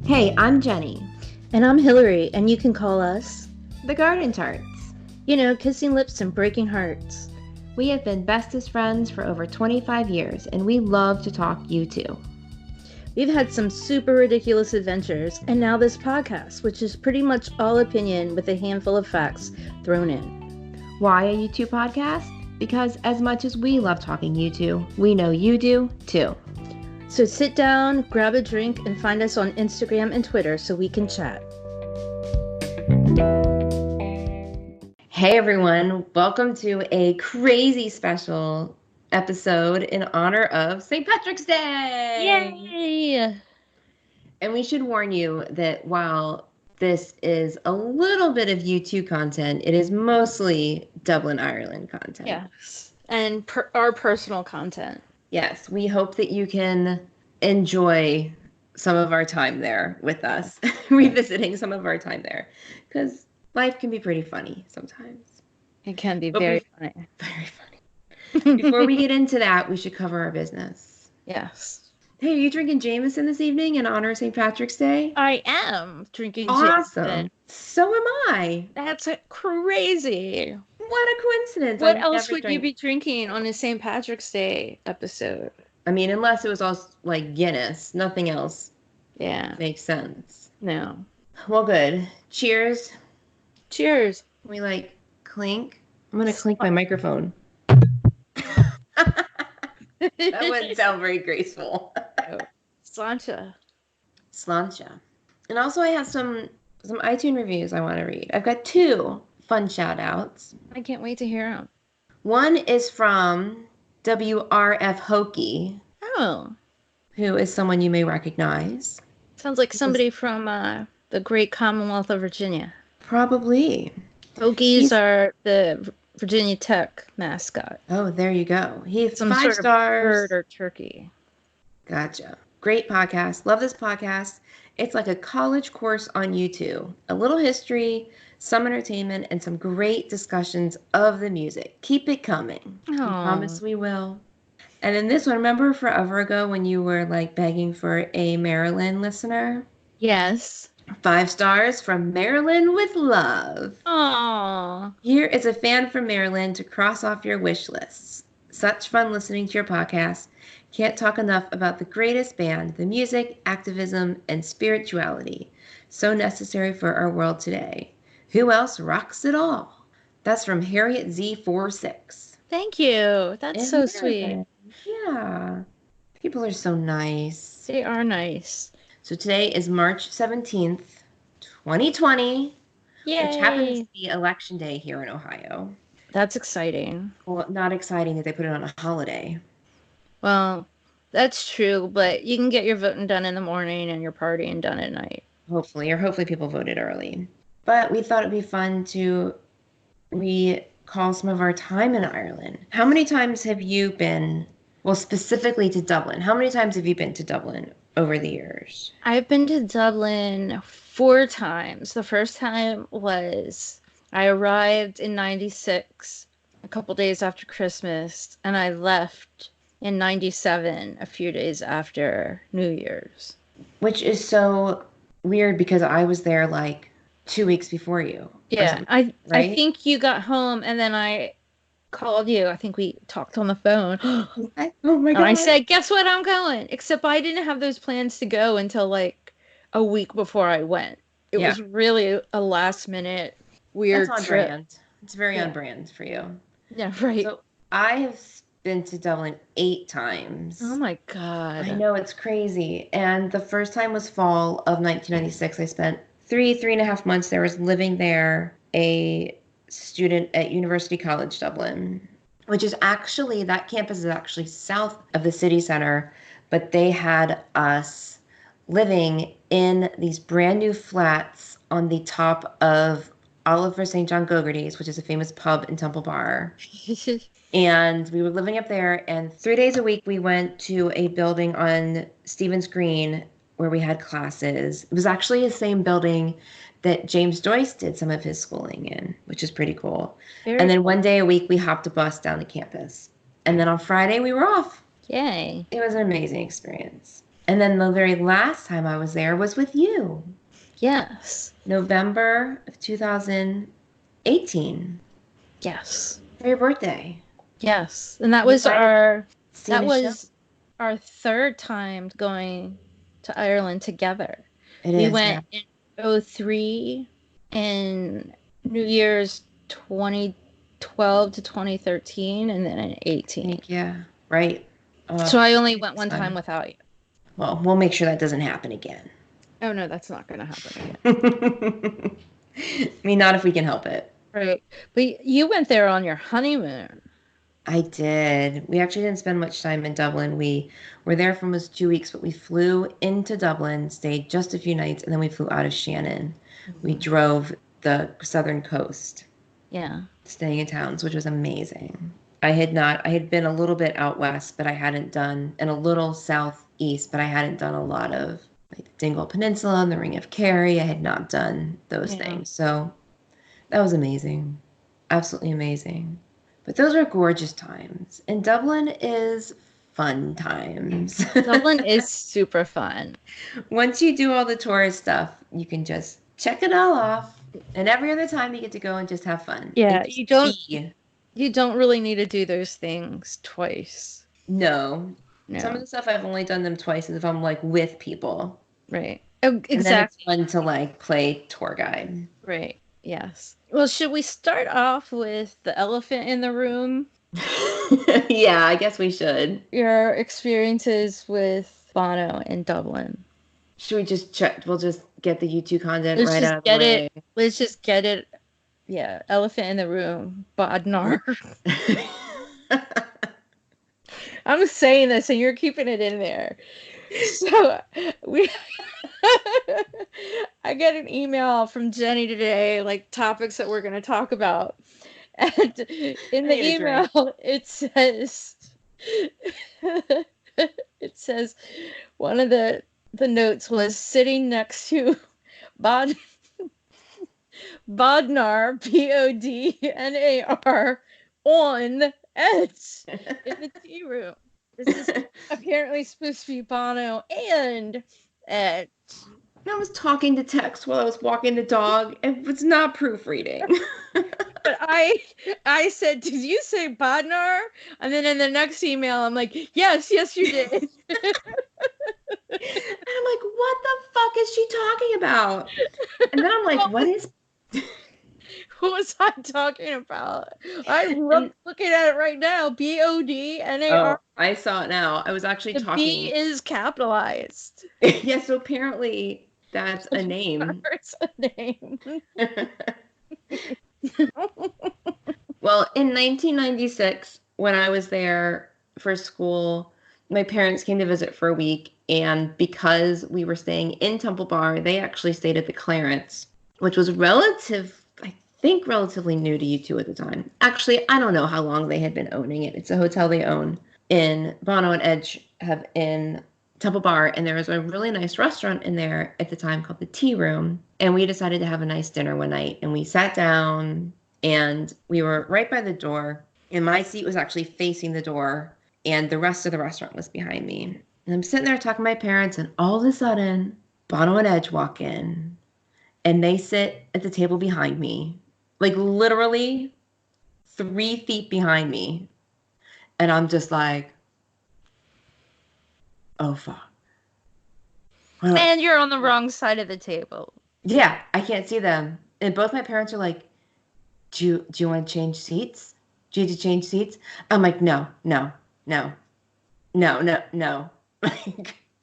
Hey, I'm Jenny. And I'm Hillary, and you can call us The Garden Tarts. Kissing lips and breaking hearts. We have been bestest friends for over 25 years, and we love to talk U2. We've had some super ridiculous adventures, and now this podcast, which is pretty much all opinion with a handful of facts thrown in. Why a U2 podcast? Because as much as we love talking U2, we know you do too. So sit down, grab a drink, and find us on Instagram and Twitter so we can chat. Hey everyone, welcome to a crazy special episode in honor of St. Patrick's Day! Yay! And we should warn you that while this is a little bit of U2 content, it is mostly Dublin, Ireland content. Yes, and our personal content. Yes, we hope that you can enjoy some of our time there with us, revisiting some of our time there, because life can be pretty funny sometimes. It can be very funny. Very funny. Before we get into that, we should cover our business. Yes. Hey, are you drinking Jameson this evening in honor of St. Patrick's Day? I am drinking Awesome. Jameson. So am I. That's crazy. What a coincidence. What else would you be drinking on a St. Patrick's Day episode? I mean, unless it was all like Guinness. Nothing else makes sense. No. Well, good. Cheers. Cheers. Can we like clink? I'm going to clink my microphone. That wouldn't sound very graceful. Sláinte. Sláinte. And also I have some iTunes reviews I want to read. I've got two fun shout outs. I can't wait to hear them. One is from WRF Hokey. Oh. Who is someone you may recognize. Sounds like somebody from the great Commonwealth of Virginia. Probably. Hokies are the Virginia Tech mascot. Oh, there you go. He's some 5 sort stars. Of bird or turkey. Gotcha. Great podcast. Love this podcast. It's like a college course on U2. A little history, some entertainment, and some great discussions of the music. Keep it coming. Aww. We promise we will. And then this one, remember forever ago when you were like begging for a Maryland listener? Yes. 5 stars from Maryland with love. Aww. Here is a fan from Maryland to cross off your wish lists. Such fun listening to your podcast. Can't talk enough about the greatest band, the music, activism, and spirituality. So necessary for our world today. Who else rocks it all? That's from Harriet Z46. Thank you. That's so sweet. Yeah. People are so nice. They are nice. So today is March 17th, 2020. Yay. Which happens to be election day here in Ohio. That's exciting. Well, not exciting that they put it on a holiday. Well, that's true, but you can get your voting done in the morning and your partying done at night. Hopefully people voted early. But we thought it'd be fun to recall some of our time in Ireland. How many times have you been, well, specifically to Dublin? How many times have you been to Dublin over the years? I've been to Dublin 4 times. The first time was I arrived in 96, a couple days after Christmas, and I left in 97, a few days after New Year's. Which is so weird because I was there like 2 weeks before you. Yeah, I think you got home and then I called you. I think we talked on the phone. Oh my God. And I said, guess what? I'm going. Except I didn't have those plans to go until like a week before I went. It was really a last minute weird That's on trip. brand. It's very on brand for you. Yeah, right. So I have been to Dublin 8 times. Oh my God. I know, it's crazy. And the first time was fall of 1996. I spent 3.5 months there. I was living there, a student at University College Dublin, which is actually, that campus is actually south of the city center, but they had us living in these brand new flats on the top of Oliver St. John Gogarty's, which is a famous pub in Temple Bar. And we were living up there, and 3 days a week we went to a building on Stevens Green where we had classes. It was actually the same building that James Joyce did some of his schooling in, which is pretty cool. And then 1 day a week we hopped a bus down to campus. And then on Friday we were off. Yay. It was an amazing experience. And then the very last time I was there was with you. Yes. November of 2018. Yes. For your birthday. Yes. And that was our third time going to Ireland together. We went in 2003 and New Year's 2012 to 2013 and then in 2018. Yeah, right. So I only went one time without you. Well, we'll make sure that doesn't happen again. Oh, no, that's not going to happen again. I mean, not if we can help it. Right. But you went there on your honeymoon. I did. We actually didn't spend much time in Dublin. We were there for almost 2 weeks, but we flew into Dublin, stayed just a few nights, and then we flew out of Shannon. Mm-hmm. We drove the southern coast. Yeah. Staying in towns, which was amazing. I had been a little bit out west, but I hadn't done, and a little southeast, but I hadn't done a lot of like the Dingle Peninsula and the Ring of Kerry. I had not done those things. So that was amazing. Absolutely amazing. But those are gorgeous times. And Dublin is fun times. Dublin is super fun. Once you do all the tourist stuff, you can just check it all off. And every other time you get to go and just have fun. Yeah, you don't really need to do those things twice. No. Some of the stuff I've only done them twice is if I'm like with people. Right. Oh, exactly. And then it's fun to like play tour guide. Right. Yes. Well, should we start off with the elephant in the room? Yeah, I guess we should. Your experiences with Bono in Dublin. Should we just check? We'll just get the YouTube content right out of the way. Let's just get it. Yeah, elephant in the room. Bodnar. I'm saying this and you're keeping it in there. So I get an email from Jenny today, like topics that we're going to talk about. And in the email, it says one of the notes was sitting next to Bodnar, Bodnar, on Edge in the tea room. This is apparently supposed to be Bono and Edge. I was talking to text while I was walking the dog. It was not proofreading. But I said, did you say Bodnar? And then in the next email, I'm like, yes, you did. And I'm like, what the fuck is she talking about? And then I'm like, what was I talking about? I'm looking at it right now. Bodnar. Oh, I saw it now. I was actually talking. B is capitalized. Yeah, so apparently that's a name. It's a name. Well, in 1996, when I was there for school, my parents came to visit for a week. And because we were staying in Temple Bar, they actually stayed at the Clarence, which was relatively new to U2 at the time. Actually, I don't know how long they had been owning it. It's a hotel they own in Bono and Edge have in Temple Bar, and there was a really nice restaurant in there at the time called the Tea Room, and we decided to have a nice dinner one night, and we sat down, and we were right by the door, and my seat was actually facing the door, and the rest of the restaurant was behind me. And I'm sitting there talking to my parents, and all of a sudden, Bono and Edge walk in, and they sit at the table behind me, like literally 3 feet behind me. And I'm just like, oh, fuck. And you're on the wrong side of the table. Yeah, I can't see them. And both my parents are like, do you want to change seats? Do you need to change seats? I'm like, no. And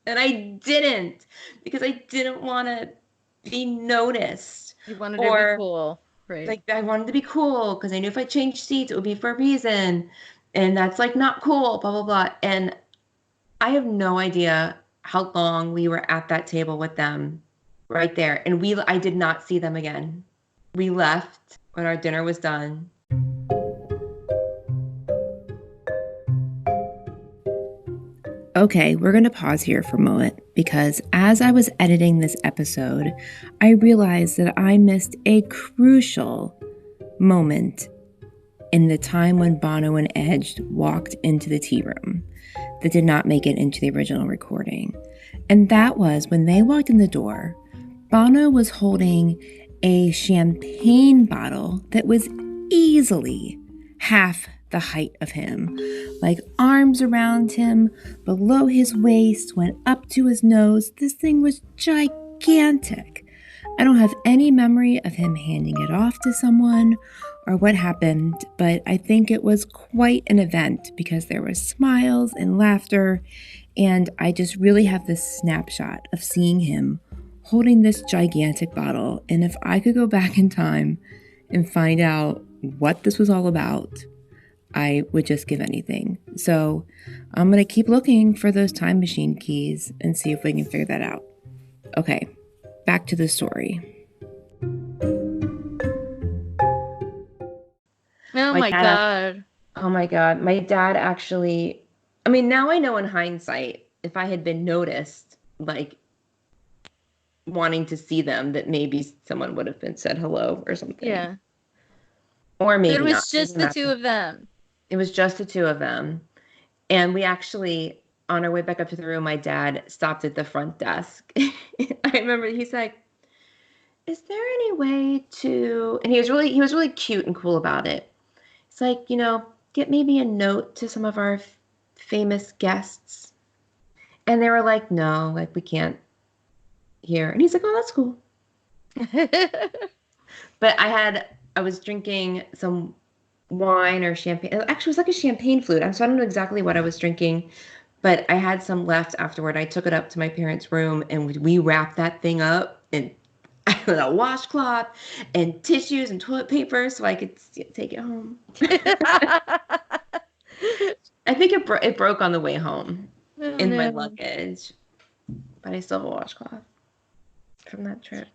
I didn't, because I didn't want to be noticed. You wanted to be cool. Right. Like, I wanted to be cool because I knew if I changed seats, it would be for a reason. And that's like not cool, blah, blah, blah. And I have no idea how long we were at that table with them right there. And I did not see them again. We left when our dinner was done. Okay, we're going to pause here for a moment because as I was editing this episode, I realized that I missed a crucial moment in the time when Bono and Edge walked into the tea room. that did not make it into the original recording. And that was when they walked in the door, Bono was holding a champagne bottle that was easily half the height of him, like arms around him, below his waist, went up to his nose. This thing was gigantic. I don't have any memory of him handing it off to someone or what happened, but I think it was quite an event because there was smiles and laughter, and I just really have this snapshot of seeing him holding this gigantic bottle. And if I could go back in time and find out what this was all about, I would just give anything. So I'm going to keep looking for those time machine keys and see if we can figure that out. Okay, back to the story. Oh my God. Oh my God. My dad actually, I mean, now I know in hindsight, if I had been noticed, like wanting to see them, that maybe someone would have been said hello or something. Yeah. Or maybe it was not. just the two of them. It was just the two of them. And we actually, on our way back up to the room, my dad stopped at the front desk. I remember he's like, is there any way to, and he was really cute and cool about it. It's like, get maybe a note to some of our famous guests. And they were like, no, like we can't here. And he's like, oh, that's cool. But I was drinking some wine or champagne. Actually, it was like a champagne flute. So I don't know exactly what I was drinking, but I had some left afterward. I took it up to my parents' room and we wrapped that thing up in a washcloth and tissues and toilet paper so I could take it home. I think it broke on the way home my luggage, but I still have a washcloth from that trip.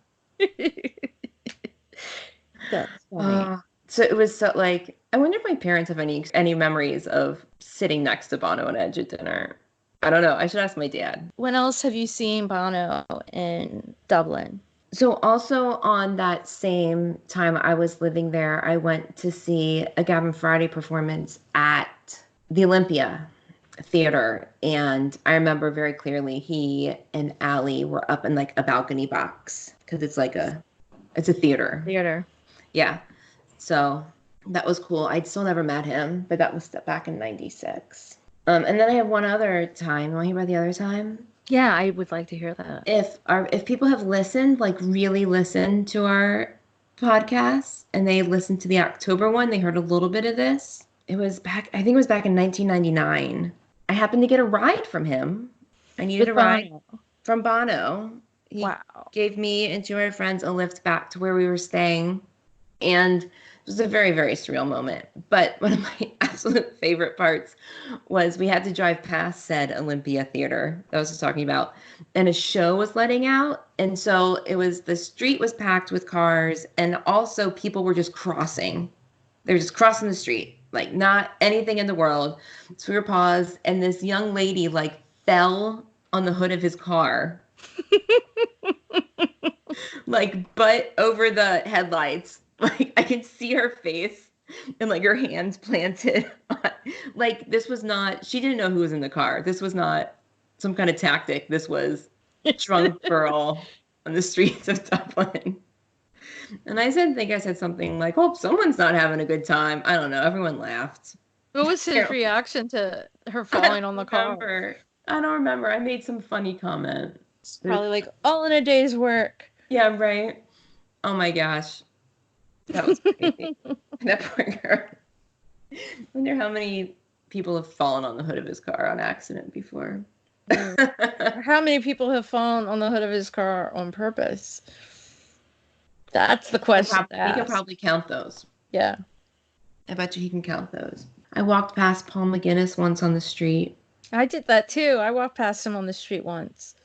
That's funny. So it was so like, I wonder if my parents have any memories of sitting next to Bono and Edge at dinner. I don't know. I should ask my dad. When else have you seen Bono in Dublin? So also on that same time I was living there, I went to see a Gavin Friday performance at the Olympia Theater. And I remember very clearly he and Allie were up in like a balcony box because it's a theater. Yeah. So that was cool. I'd still never met him, but that was back in 96. And then I have one other time. You want to hear about the other time? Yeah, I would like to hear that. If people have listened, like really listened to our podcast, and they listened to the October one, they heard a little bit of this. I think it was back in 1999. I happened to get a ride from him. I needed a ride from Bono. He gave me and two of our friends a lift back to where we were staying. And it was a very, very surreal moment. But one of my absolute favorite parts was we had to drive past said Olympia Theater that I was just talking about. And a show was letting out. And so the street was packed with cars. And also people were just crossing. They were just crossing the street. Like not anything in the world. So we were paused. And this young lady like fell on the hood of his car. Like butt over the headlights. Like I could see her face and like her hands planted on, like this was not, she didn't know who was in the car. This was not some kind of tactic. This was a drunk girl on the streets of Dublin. And I think I said something like, hope someone's not having a good time. I don't know. Everyone laughed. What was his reaction to her falling on the car? I don't remember. I made some funny comment. It's probably like, all in a day's work. Yeah, right. Oh my gosh. That was crazy. That poor girl. I wonder how many people have fallen on the hood of his car on accident before. How many people have fallen on the hood of his car on purpose? That's the question. He can probably count those. Yeah. I bet you he can count those. I walked past Paul McGinnis once on the street. I did that too. I walked past him on the street once.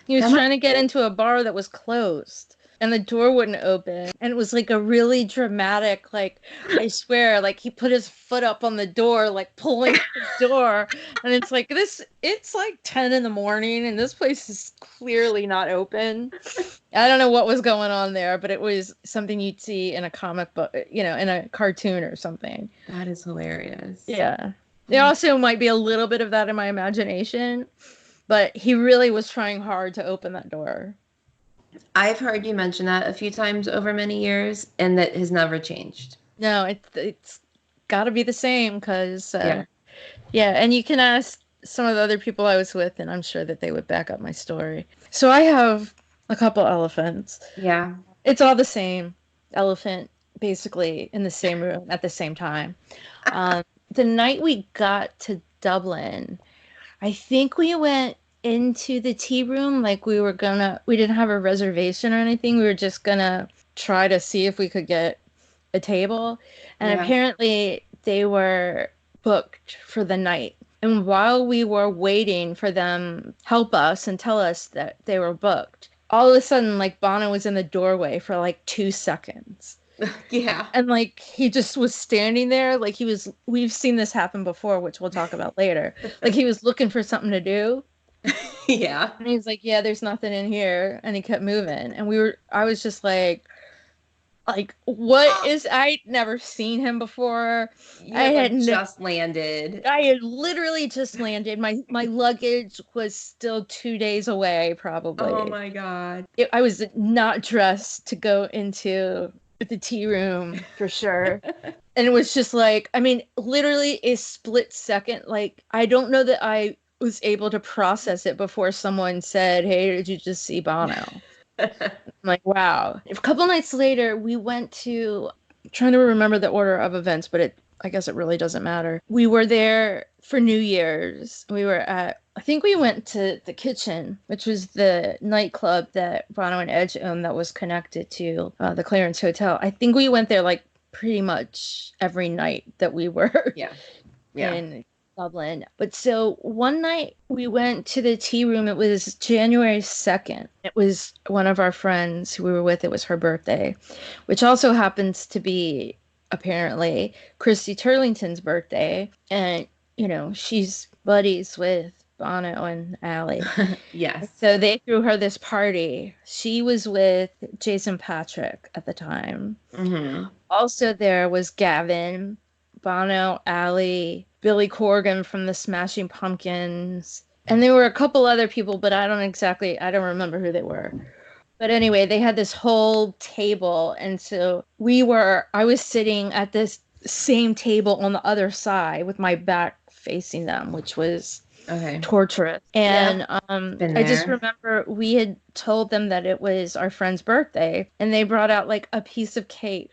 He was trying to get into a bar that was closed. And the door wouldn't open. And it was like a really dramatic, like, I swear, like he put his foot up on the door, like pulling the door. And it's like it's like 10 in the morning and this place is clearly not open. I don't know what was going on there, but it was something you'd see in a comic book, in a cartoon or something. That is hilarious. Yeah. There also might be a little bit of that in my imagination, but he really was trying hard to open that door. I've heard you mention that a few times over many years, and that has never changed. No, it's got to be the same because Yeah. yeah, and you can ask some of the other people I was with, and I'm sure that they would back up my story. So I have a couple elephants. Yeah. It's all the same elephant, basically in the same room at the same time. The night we got to Dublin, I think we went into the tea room like we didn't have a reservation or anything. We were just gonna try to see if we could get a table. And Yeah. apparently they were booked for the night. And while we were waiting for them help us and tell us that they were booked, all of a sudden like Bono was in the doorway for like 2 seconds. Yeah. And like he just was standing there like we've seen this happen before, which we'll talk about later. Like he was looking for something to do. Yeah. And he's like, yeah, there's nothing in here. And he kept moving. And I was just like what is I'd never seen him before. You had like just landed. I had literally just landed. My luggage was still 2 days away, probably. Oh my God. I was not dressed to go into the tea room for sure. And it was just like, I mean, literally a split second. Like, I don't know that I was able to process it before someone said, hey, did you just see Bono? I'm like, wow. A couple nights later, we went to, I'm trying to remember the order of events, but I guess it really doesn't matter. We were there for New Year's. I think we went to the Kitchen, which was the nightclub that Bono and Edge owned that was connected to the Clarence Hotel. I think we went there like pretty much every night that we were in Dublin. But so one night we went to the tea room. It was January 2nd. It was one of our friends who we were with. It was her birthday, which also happens to be apparently Christy Turlington's birthday. And, you know, she's buddies with Bono and Allie. Yes. So they threw her this party. She was with Jason Patrick at the time. Mm-hmm. Also there was Gavin, Bono, Allie, Billy Corgan from the Smashing Pumpkins. And there were a couple other people, but I don't remember who they were. But anyway, they had this whole table. And so I was sitting at this same table on the other side with my back facing them, which was torturous. And I just remember we had told them that it was our friend's birthday, and they brought out like a piece of cake,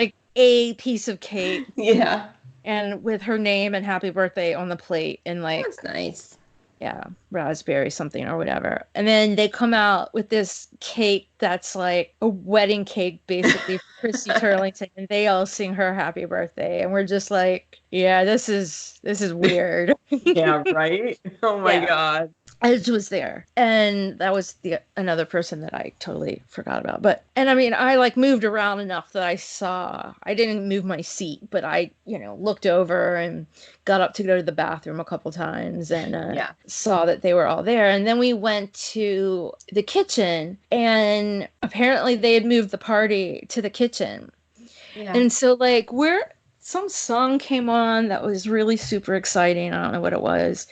like a piece of cake. Yeah. And with her name and happy birthday on the plate, and like, that's nice. Yeah, raspberry something or whatever. And then they come out with this cake that's like a wedding cake, basically, for Christy Turlington, and they all sing her happy birthday. And we're just like, yeah, this is weird. Yeah, right? Oh my God. Edge was there, and that was another person that I totally forgot about. And I mean, I like moved around enough that I didn't move my seat, but I, looked over and got up to go to the bathroom a couple times and saw that they were all there. And then we went to the Kitchen, and apparently they had moved the party to the Kitchen. Yeah. And so like some song came on that was really super exciting. I don't know what it was.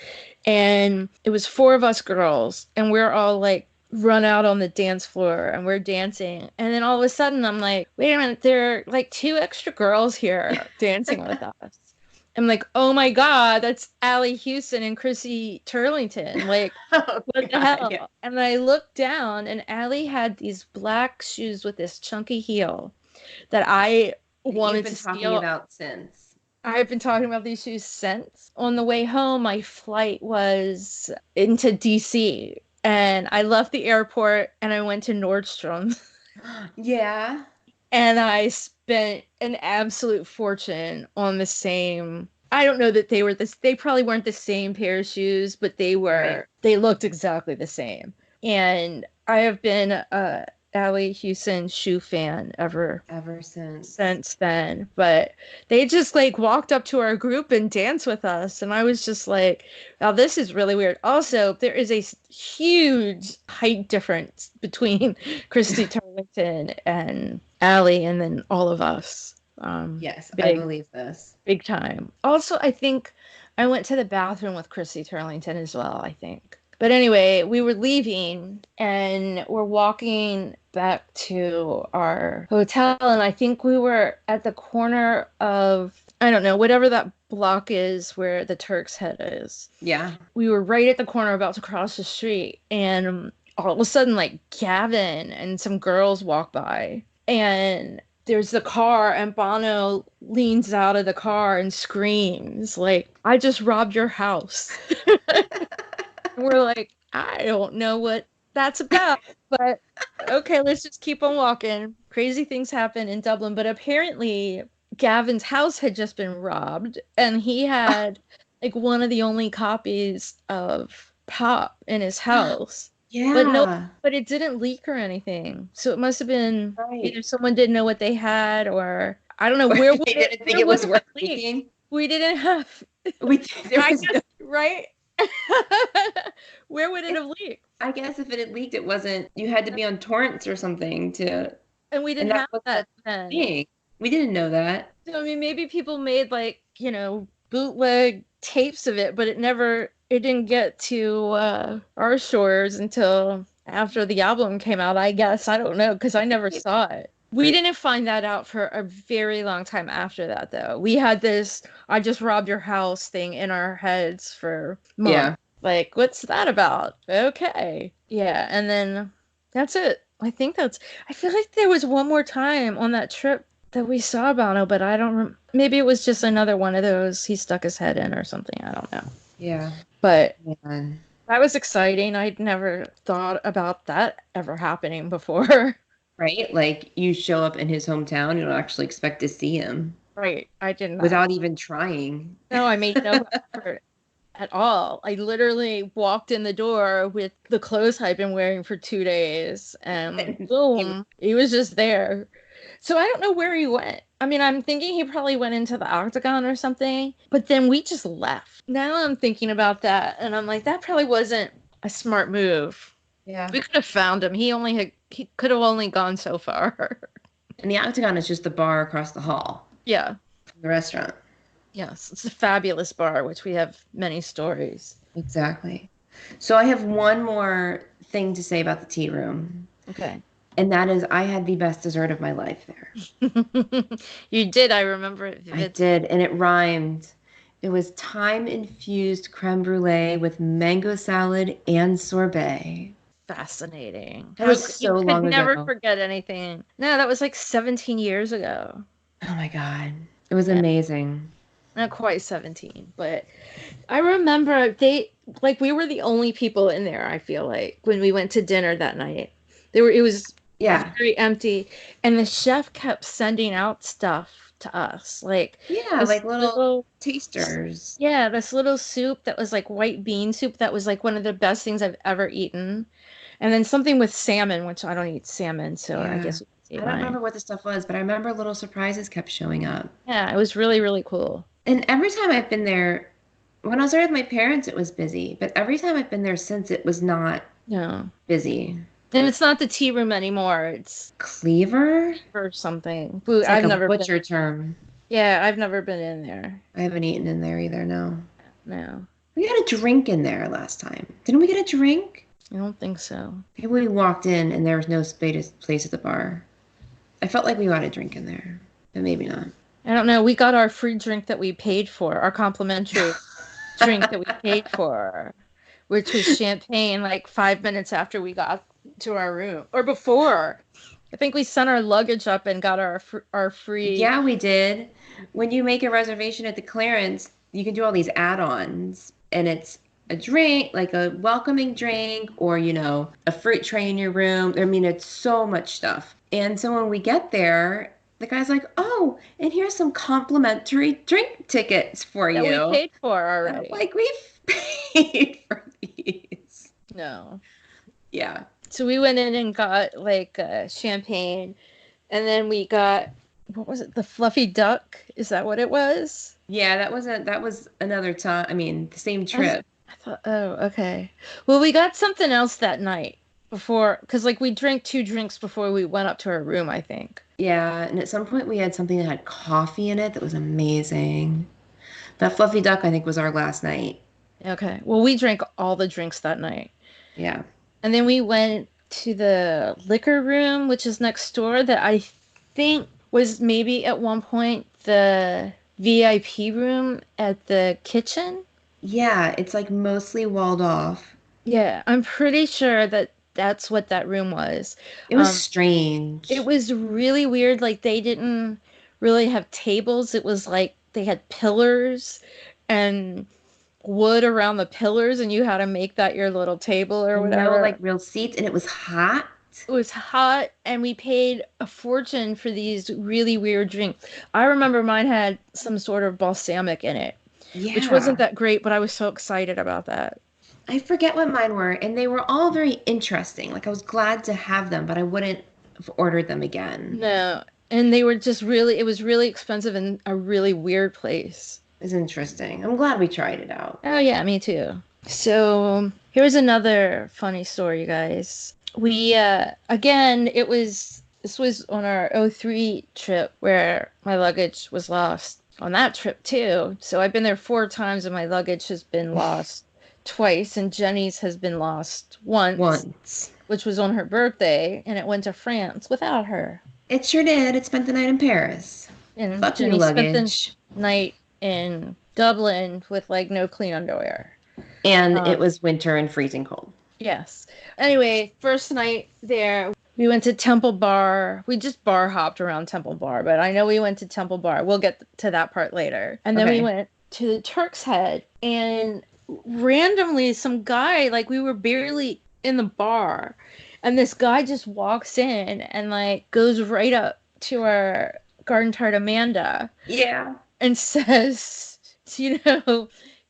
And it was 4 of us girls, and we're all like run out on the dance floor, and we're dancing. And then all of a sudden I'm like, wait a minute, there are like 2 extra girls here dancing with us. I'm like, oh my God, that's Allie Houston and Chrissy Turlington. Like, what the hell? Yeah. And I looked down, and Allie had these black shoes with this chunky heel that I wanted to steal. You've been talking about since. I've been talking about these shoes since. On the way home, my flight was into DC, and I left the airport and I went to Nordstrom's. Yeah. And I spent an absolute fortune on the same. I don't know that they probably weren't the same pair of shoes, but they looked exactly the same. And I have been Allie Houston shoe fan ever since then. But they just like walked up to our group and danced with us, and I was just like, wow, this is really weird. Also, there is a huge height difference between Christy Turlington and Allie, and then all of us. Yes, I believe this big time. Also, I think I went to the bathroom with Chrissy Turlington as well, I think. But anyway, we were leaving and we're walking back to our hotel. And I think we were at the corner of, I don't know, whatever that block is where the Turk's Head is. Yeah. We were right at the corner about to cross the street. And all of a sudden, like Gavin and some girls walk by. And there's the car, and Bono leans out of the car and screams, like, I just robbed your house. We're like, I don't know what that's about, but okay, let's just keep on walking. Crazy things happen in Dublin, but apparently Gavin's house had just been robbed, and he had like one of the only copies of Pop in his house. Yeah. But it didn't leak or anything. So it must have been either Right. someone didn't know what they had, or I don't know Or where would they didn't think where it would was it worth leak? leaking. We didn't have There I was guess, right? Where would it have leaked? I guess if it had leaked, it wasn't, you had to be on torrents or something to, And we and didn't that have was the that then. thing. We didn't know that. So, I mean, maybe people made like, bootleg tapes of it, but it didn't get to our shores until after the album came out, I guess. I don't know, because I never saw it. We didn't find that out for a very long time after that, though. We had this I just robbed your house thing in our heads for months. Yeah. Like, what's that about? Okay. Yeah, and then that's it. I feel like there was one more time on that trip that we saw Bono, but I don't maybe it was just another one of those he stuck his head in or something. I don't know. Yeah. But Man. that was exciting. I'd never thought about that ever happening before. Right? Like you show up in his hometown, you don't actually expect to see him Right. I didn't. without even trying. No, I made no effort at all. I literally walked in the door with the clothes I'd been wearing for 2 days, and boom, he was just there. So I don't know where he went. I mean, I'm thinking he probably went into the Octagon or something, but then we just left. Now I'm thinking about that, and I'm like, that probably wasn't a smart move. Yeah. We could have found him. He could have only gone so far. And the Octagon is just the bar across the hall Yeah. from the restaurant. Yes, it's a fabulous bar, which we have many stories. Exactly. So I have one more thing to say about the tea room. Okay. And that is I had the best dessert of my life there. You did. I remember it. I did, and it rhymed. It was thyme-infused creme brulee with mango salad and sorbet. Fascinating. That was so you long could never ago. forget anything. No, that was like 17 years ago. Oh my God. It was Yeah. amazing. Not quite 17, but I remember we were the only people in there, I feel like, when we went to dinner that night. It was Yeah. very empty, and the chef kept sending out stuff to us. Like Yeah, this like little tasters. yeah, this little soup that was like white bean soup that was like one of the best things I've ever eaten. And then something with salmon, which I don't eat salmon, so I Yeah. guess you can see I don't mine. remember what the stuff was, but I remember little surprises kept showing up. Yeah, it was really, really cool. And every time I've been there, when I was there with my parents, it was busy. But every time I've been there since, it was not Yeah. busy. And it's not the tea room anymore. It's Cleaver? or something. It's I've like a never butcher been. term. Yeah, I've never been in there. I haven't eaten in there either, no. No, We got a drink in there last time. Didn't we get a drink? I don't think so. Maybe we walked in and there was no place at the bar. I felt like we got a drink in there, but maybe not. I don't know. We got our free drink that we paid for, our complimentary drink that we paid for, which was champagne like 5 minutes after we got to our room or before. I think we sent our luggage up and got our free. Yeah, we did. When you make a reservation at the clearance, you can do all these add-ons, and it's a drink, like a welcoming drink, or, a fruit tray in your room. I mean, it's so much stuff. And so when we get there, the guy's like, oh, and here's some complimentary drink tickets for that you. we paid for And I'm already. like, we've paid for these. No. Yeah. So we went in and got like champagne, and then we got, what was it? The fluffy duck? Is that what it was? Yeah, that was another time. I mean, the same trip. I thought, oh, okay. Well, we got something else that night before, because like we drank 2 drinks before we went up to our room, I think. Yeah, and at some point we had something that had coffee in it that was amazing. That Fluffy Duck, I think, was our last night. Okay. Well, we drank all the drinks that night. Yeah. And then we went to the liquor room, which is next door, that I think was maybe at one point the VIP room at the kitchen. Yeah, it's like mostly walled off. Yeah, I'm pretty sure that that's what that room was. It was Um, it strange. was really weird. Like they didn't really have tables. It was like they had pillars and wood around the pillars, and you had to make that your little table or And no like whatever. real seats, and it was hot. It was hot, and we paid a fortune for these really weird drinks. I remember mine had some sort of balsamic in it, which wasn't Yeah. that great, but I was so excited about that. I forget what mine were, and they were all very interesting. Like I was glad to have them, but I wouldn't have ordered them again. No, and they were just really, it was really expensive in a really weird place. It's interesting. I'm glad we tried it out. Oh, yeah, me too. So here's another funny story, you guys. We, again, this was on our '03 trip where my luggage was lost on that trip too. So I've been there 4 times and my luggage has been lost twice, and Jenny's has been lost once, Once. which was on her birthday, and it went to France without her. It sure did. It spent the night in Paris. And Fuck your Jenny spent the luggage. night in Dublin with like no clean underwear. And it Um, was winter and freezing cold. yes. Anyway, first night there, we went to Temple Bar. We just bar hopped around Temple Bar, but I know we went to Temple Bar. We'll get to that part later. And then we Okay. went to the Turk's Head, and randomly, some guy, like, we were barely in the bar, and this guy just walks in and, like, goes right up to our garden tart Amanda Yeah. and says, do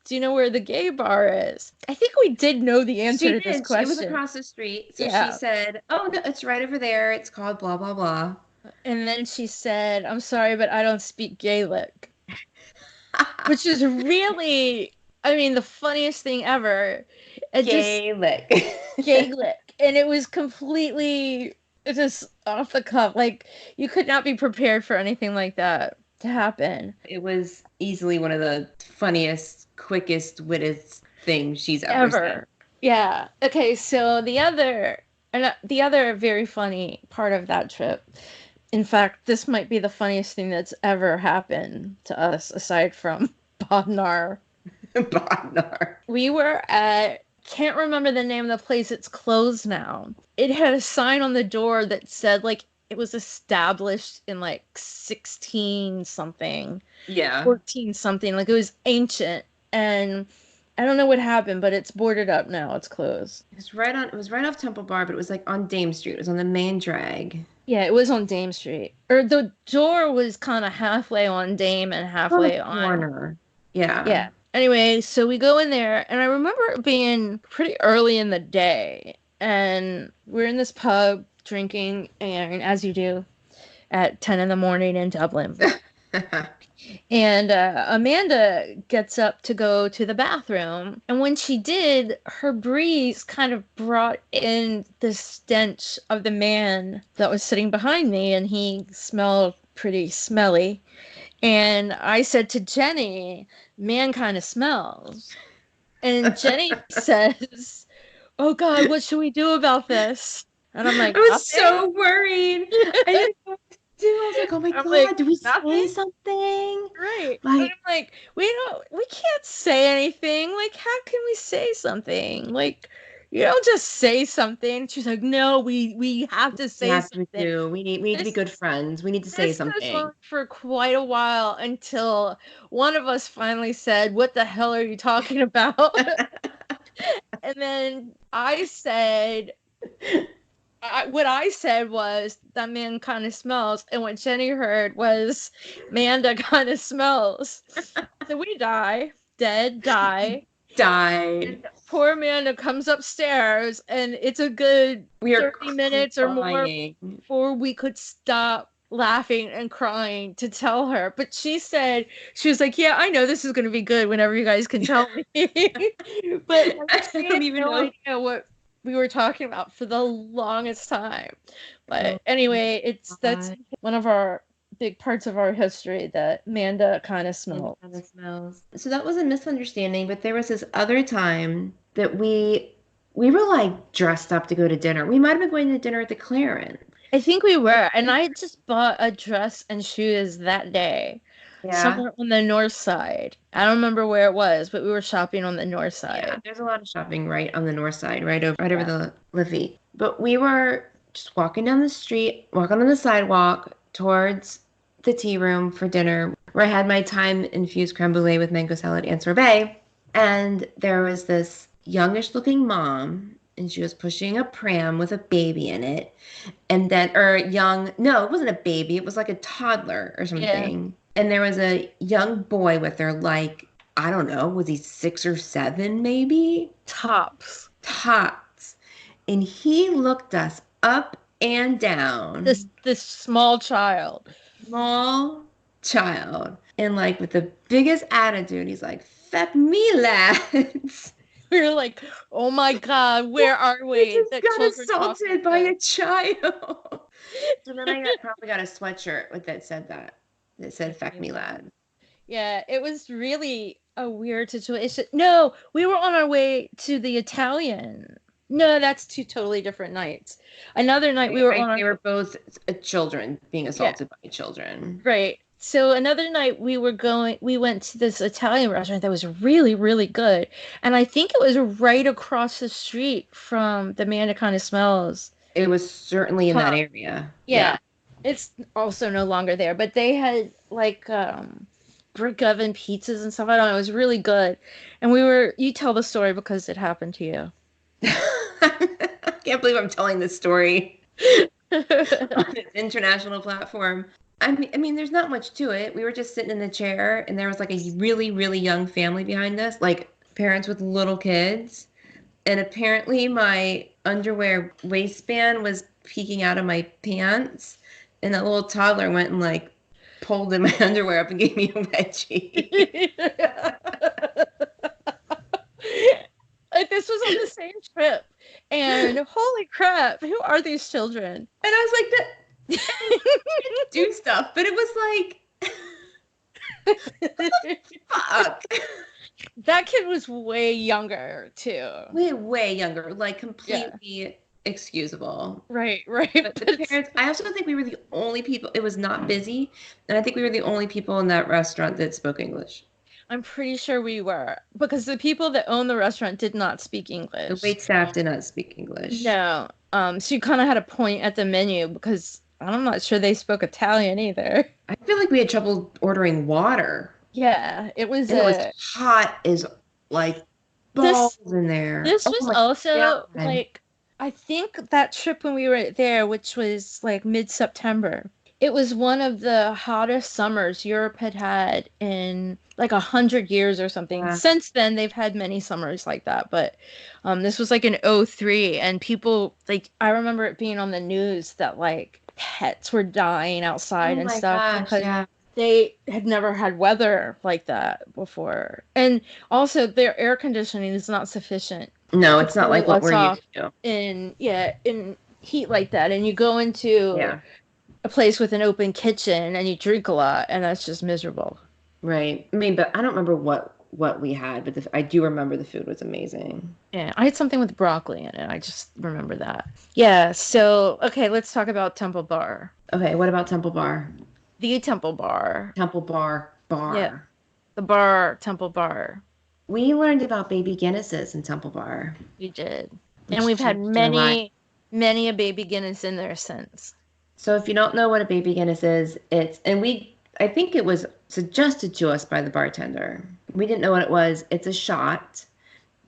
you know where the gay bar is? I think we did know the answer She to this did. It was question. across the street. So she Yeah. said, "Oh, no, it's right over there. It's called blah, blah, blah." And then she said, I'm sorry, but I don't speak Gaelic, which is really, I mean, the funniest thing ever. It just, Gaelic. Gaelic. And it was completely just off the cuff. Like, you could not be prepared for anything like that to happen. It was easily one of the funniest, quickest, wittest things she's ever said. Ever. Yeah. Okay, so the other very funny part of that trip, in fact, this might be the funniest thing that's ever happened to us aside from Bodnar. Bodnar. We were at, can't remember the name of the place, it's closed now. It had a sign on the door that said like it was established in like 16 something, Yeah. 14 something, like it was ancient. And I don't know what happened, but it's boarded up now. It's closed. It was right off Temple Bar, but it was like on Dame Street. It was on the main drag. Yeah, it was on Dame Street. Or the door was kind of halfway on Dame and On the halfway on. corner. Yeah. Yeah. Anyway, so we go in there, and I remember it being pretty early in the day, and we're in this pub drinking, and as you do at 10 in the morning in Dublin. And Amanda gets up to go to the bathroom. And when she did, her breeze kind of brought in the stench of the man that was sitting behind me. And he smelled pretty smelly. And I said to Jenny, man kind of smells. And Jenny says, oh God, what should we do about this? And I'm like, I was nothing. so worried. I didn't know what to do. I was like, oh my I'm God, like, do we nothing? say something? Right. Like, And I'm like, we can't say anything. Like, how can we say something? Like, you don't just say something. She's like, no, we have to we say have to something. do. We need to be This good friends. We need to say this goes something. on for quite a while until one of us finally said, what the hell are you talking about? And then I said, what I said was, that man kind of smells. And what Jenny heard was, Amanda kind of smells. So we die. Dead, die. Died. And poor Amanda comes upstairs, and it's a good We are 30 minutes or more crying. before we could stop laughing and crying to tell her. But she said, she was like, yeah, I know this is going to be good whenever you guys can tell me. But I don't even no know. idea what we were talking about for the longest time. But Oh anyway, that's God. one of our big parts of our history that Amanda kind of And smelled. kind of smells. So that was a misunderstanding, but there was this other time that we were like dressed up to go to dinner. We might have been going to dinner at the Claren. I think we were, and I just bought a dress and shoes that day, Yeah. somewhere on the north side. I don't remember where it was, but we were shopping on the north Yeah, side. there's a lot of shopping right on the north side, right over Yeah. the Liffey. But we were just walking down the street, walking on the sidewalk towards the tea room for dinner, where I had my thyme-infused creme brulee with mango salad and sorbet. And there was this youngish looking mom, and she was pushing a pram with a baby in it. And then, or young, no, it wasn't a baby, it was like a toddler or Yeah. something. And there was a young boy with her, like, I don't know, was he 6 or 7 maybe? Tops. Tops. And he looked us up and down, This small child. small child, and like with the biggest attitude, he's like, "Feck me, lads." We were like, oh my God, where are We we? just That got children talk assaulted like by this. a child. So then probably got a sweatshirt with that said that. That said, "Feck me, lad." Yeah, it was really a weird situation. No, we were on our way to the Italian. No, that's two totally different nights. Another night we were on They our, were both children being yeah, assaulted by children. right. So another night we went to this Italian restaurant that was really, really good. And I think it was right across the street from the Man That Kind of Smells. It was certainly in that Huh. area. Yeah. It's also no longer there, but they had like brick oven pizzas and stuff. I don't know. It was really good. And you tell the story because it happened to you. I can't believe I'm telling this story on this international platform. I mean, there's not much to it. We were just sitting in the chair, and there was like a really, really young family behind us, like parents with little kids. And apparently, my underwear waistband was peeking out of my pants, and that little toddler went and like pulled in my underwear up and gave me a wedgie. Like this was on the same trip. And holy crap, who are these children? And I was like, that do stuff, but it was like, fuck. That kid was way younger too. Way, way younger, like completely excusable. Right. But the parents, I also think we were the only people, it was not busy. And I think we were the only people in that restaurant that spoke English. I'm pretty sure we were because the people that owned the restaurant did not speak The English. wait staff did not speak English. No. So you kind of had a point at the menu because I'm not sure they spoke Italian either. I feel like we had trouble ordering water. Yeah, it was. And it was hot as like balls in there. This was my also God. like I think that trip when we were there, which was like mid-September, it was one of the hottest summers Europe had in like 100 years or something. Yeah. Since then, they've had many summers like that, but this was like in '03, and people like I remember it being on the news that like pets were dying outside and stuff Gosh, because yeah. they had never had weather like that before, and also their air conditioning is not sufficient. No, it's not like what we're used to. In heat like that, and you go into Yeah. a place with an open kitchen and you drink a lot, and that's just miserable. Right. I mean, but I don't remember what we had, but I do remember the food was amazing. Yeah, I had something with broccoli in it. I just remember that. Yeah. So okay, let's talk about Temple Bar. Okay, what about Temple Bar? The Temple Bar. Temple Bar. Yeah. The bar, Temple Bar. We learned about baby Guinnesses in Temple Bar. We did. Which And we've had changed our life. many a baby Guinness in there since. So if you don't know what a baby Guinness is, I think it was suggested to us by the bartender. We didn't know what it was. It's a shot,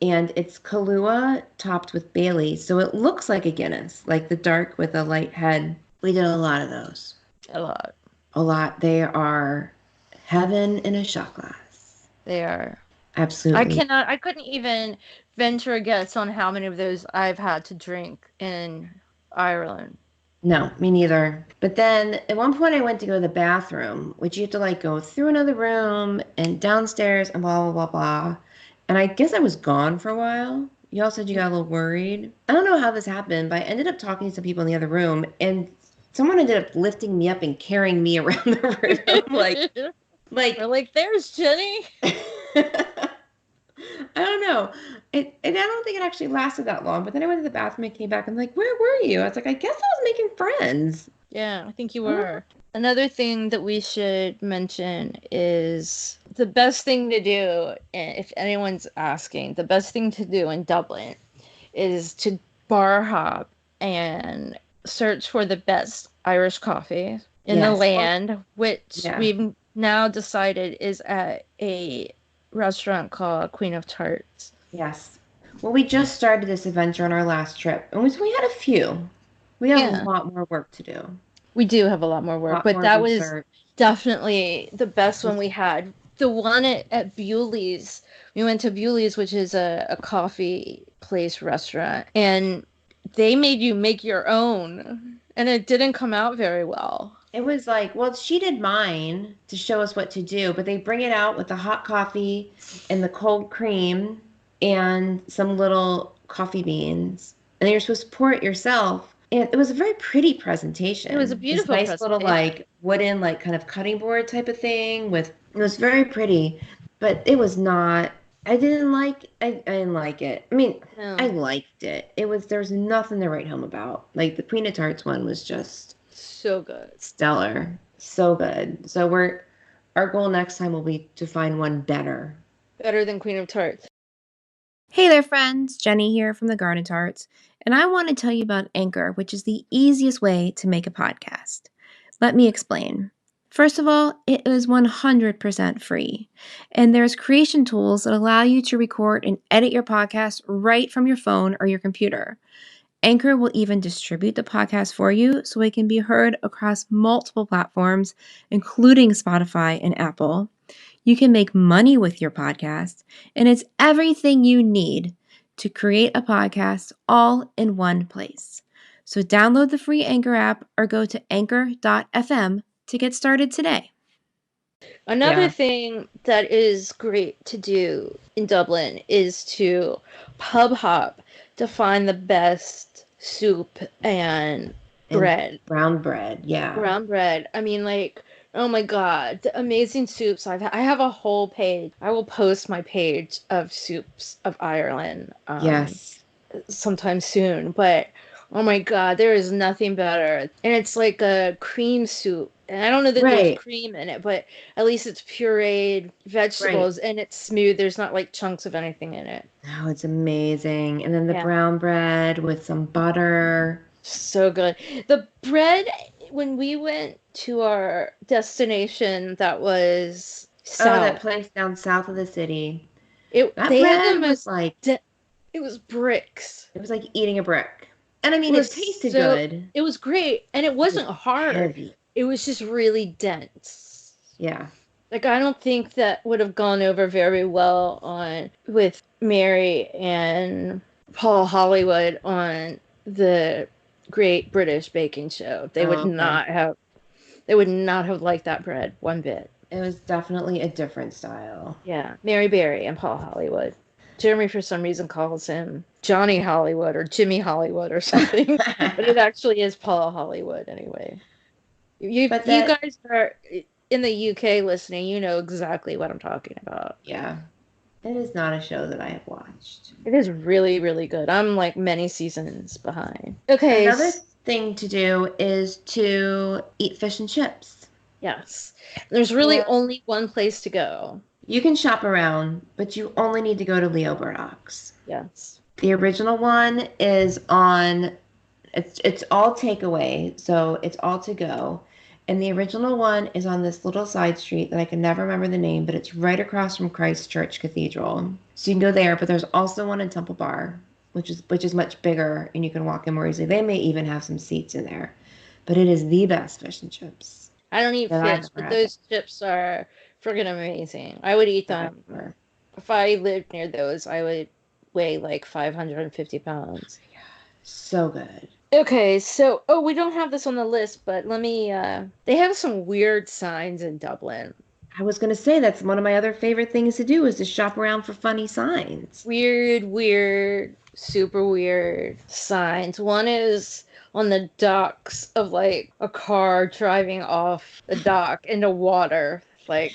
and it's Kahlua topped with Bailey. So it looks like a Guinness, like the dark with a light head. We did a lot of those. A lot. A lot. They are heaven in a shot glass. They are. Absolutely. I couldn't even venture a guess on how many of those I've had to drink in Ireland. No, me neither. But then at one point I went to go to the bathroom, which you have to like go through another room and downstairs and blah, blah, blah, blah. And I guess I was gone for a while. You all said you got a little worried. I don't know how this happened, but I ended up talking to some people in the other room, and someone ended up lifting me up and carrying me around the room. We're like, there's Jenny. I don't know. I don't think it actually lasted that long. But then I went to the bathroom and came back. I'm like, where were you? I was like, I guess I was making friends. Yeah, I think you were. Another thing that we should mention is the best thing to do, if anyone's asking, the best thing to do in Dublin is to bar hop and search for the best Irish coffee in the land, which we've now decided is at a restaurant called Queen of Tarts. Yes. Well, we just started this adventure on our last trip, and we had a few. We have a lot more work to do. We do have a lot more work, but that was definitely the best one we had. The one at Bewley's, we went to Bewley's, which is a coffee place restaurant, and they made you make your own, and it didn't come out very well. It was like, well, she did mine to show us what to do, but they bring it out with the hot coffee and the cold cream and some little coffee beans, and you're supposed to pour it yourself. And it was a very pretty presentation. It was a beautiful nice little like wooden like kind of cutting board type of thing it was very pretty, but it was not. I didn't like it. I mean, I liked it. There's nothing to write home about. Like the Queen of Tarts one was just so good. Stellar. So good. So our goal next time will be to find one better. Better than Queen of Tarts. Hey there, friends. Jenny here from the Garden Tarts, and I want to tell you about Anchor, which is the easiest way to make a podcast. Let me explain. First of all, it is 100% free, and there's creation tools that allow you to record and edit your podcast right from your phone or your computer. Anchor will even distribute the podcast for you so it can be heard across multiple platforms, including Spotify and Apple. You can make money with your podcast, and it's everything you need to create a podcast all in one place. So download the free Anchor app or go to anchor.fm to get started today. Another thing that is great to do in Dublin is to pub hop to find the best soup and bread. Brown bread, yeah. Brown bread. I mean, like, oh my God, the amazing soups I have a whole page. I will post my page of soups of Ireland. Yes. Sometime soon, but oh my God, there is nothing better. And it's like a cream soup. And I don't know that there's cream in it, but at least it's pureed vegetables and it's smooth. There's not like chunks of anything in it. Oh, it's amazing. And then the brown bread with some butter. So good. The bread, when we went to our destination that was south. Oh, that place down south of the city. They had the most like... it was bricks. It was like eating a brick. And I mean, it tasted good. It was great. And it wasn't hard. Heavy. It was just really dense. Yeah. Like, I don't think that would have gone over very well with Mary and Paul Hollywood on the Great British Baking Show. They would not have liked that bread one bit. It was definitely a different style. Yeah. Mary Berry and Paul Hollywood. Jeremy, for some reason, calls him Johnny Hollywood or Jimmy Hollywood or something. But it actually is Paul Hollywood anyway. You guys are in the UK listening, you know exactly what I'm talking about. Yeah. It is not a show that I have watched. It is really, really good. I'm like many seasons behind. Okay. Another thing to do is to eat fish and chips. Yes. There's really only one place to go. You can shop around, but you only need to go to Leo Burdock's. Yes. The original one is it's all takeaway, so it's all to go. And the original one is on this little side street that I can never remember the name, but it's right across from Christ Church Cathedral. So you can go there, but there's also one in Temple Bar, which is much bigger, and you can walk in more easily. They may even have some seats in there. But it is the best fish and chips. I don't eat fish, but those chips are friggin' amazing. I would eat them. If I lived near those, I would weigh like 550 pounds. Yeah, so good. Okay, so, we don't have this on the list, but let me, they have some weird signs in Dublin. I was going to say that's one of my other favorite things to do is to shop around for funny signs. Weird, super weird signs. One is on the docks of like a car driving off the dock into water. Like,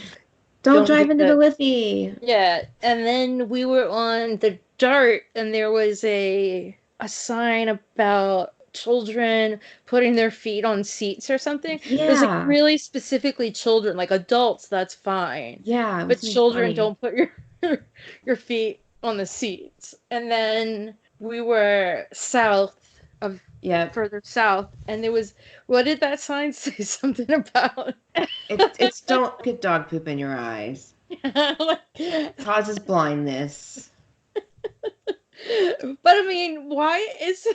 Don't don't do drive into the that. Liffey. Yeah. And then we were on the Dart and there was a sign about children putting their feet on seats or something. It was like Yeah. really specifically children, like adults, that's fine. Yeah, it But was something children funny. don't put your your feet on the seats. And then we were Yep. further south, and there was, what did that sign say? Something about It's don't get dog poop in your eyes. like, Causes blindness. but I mean, why is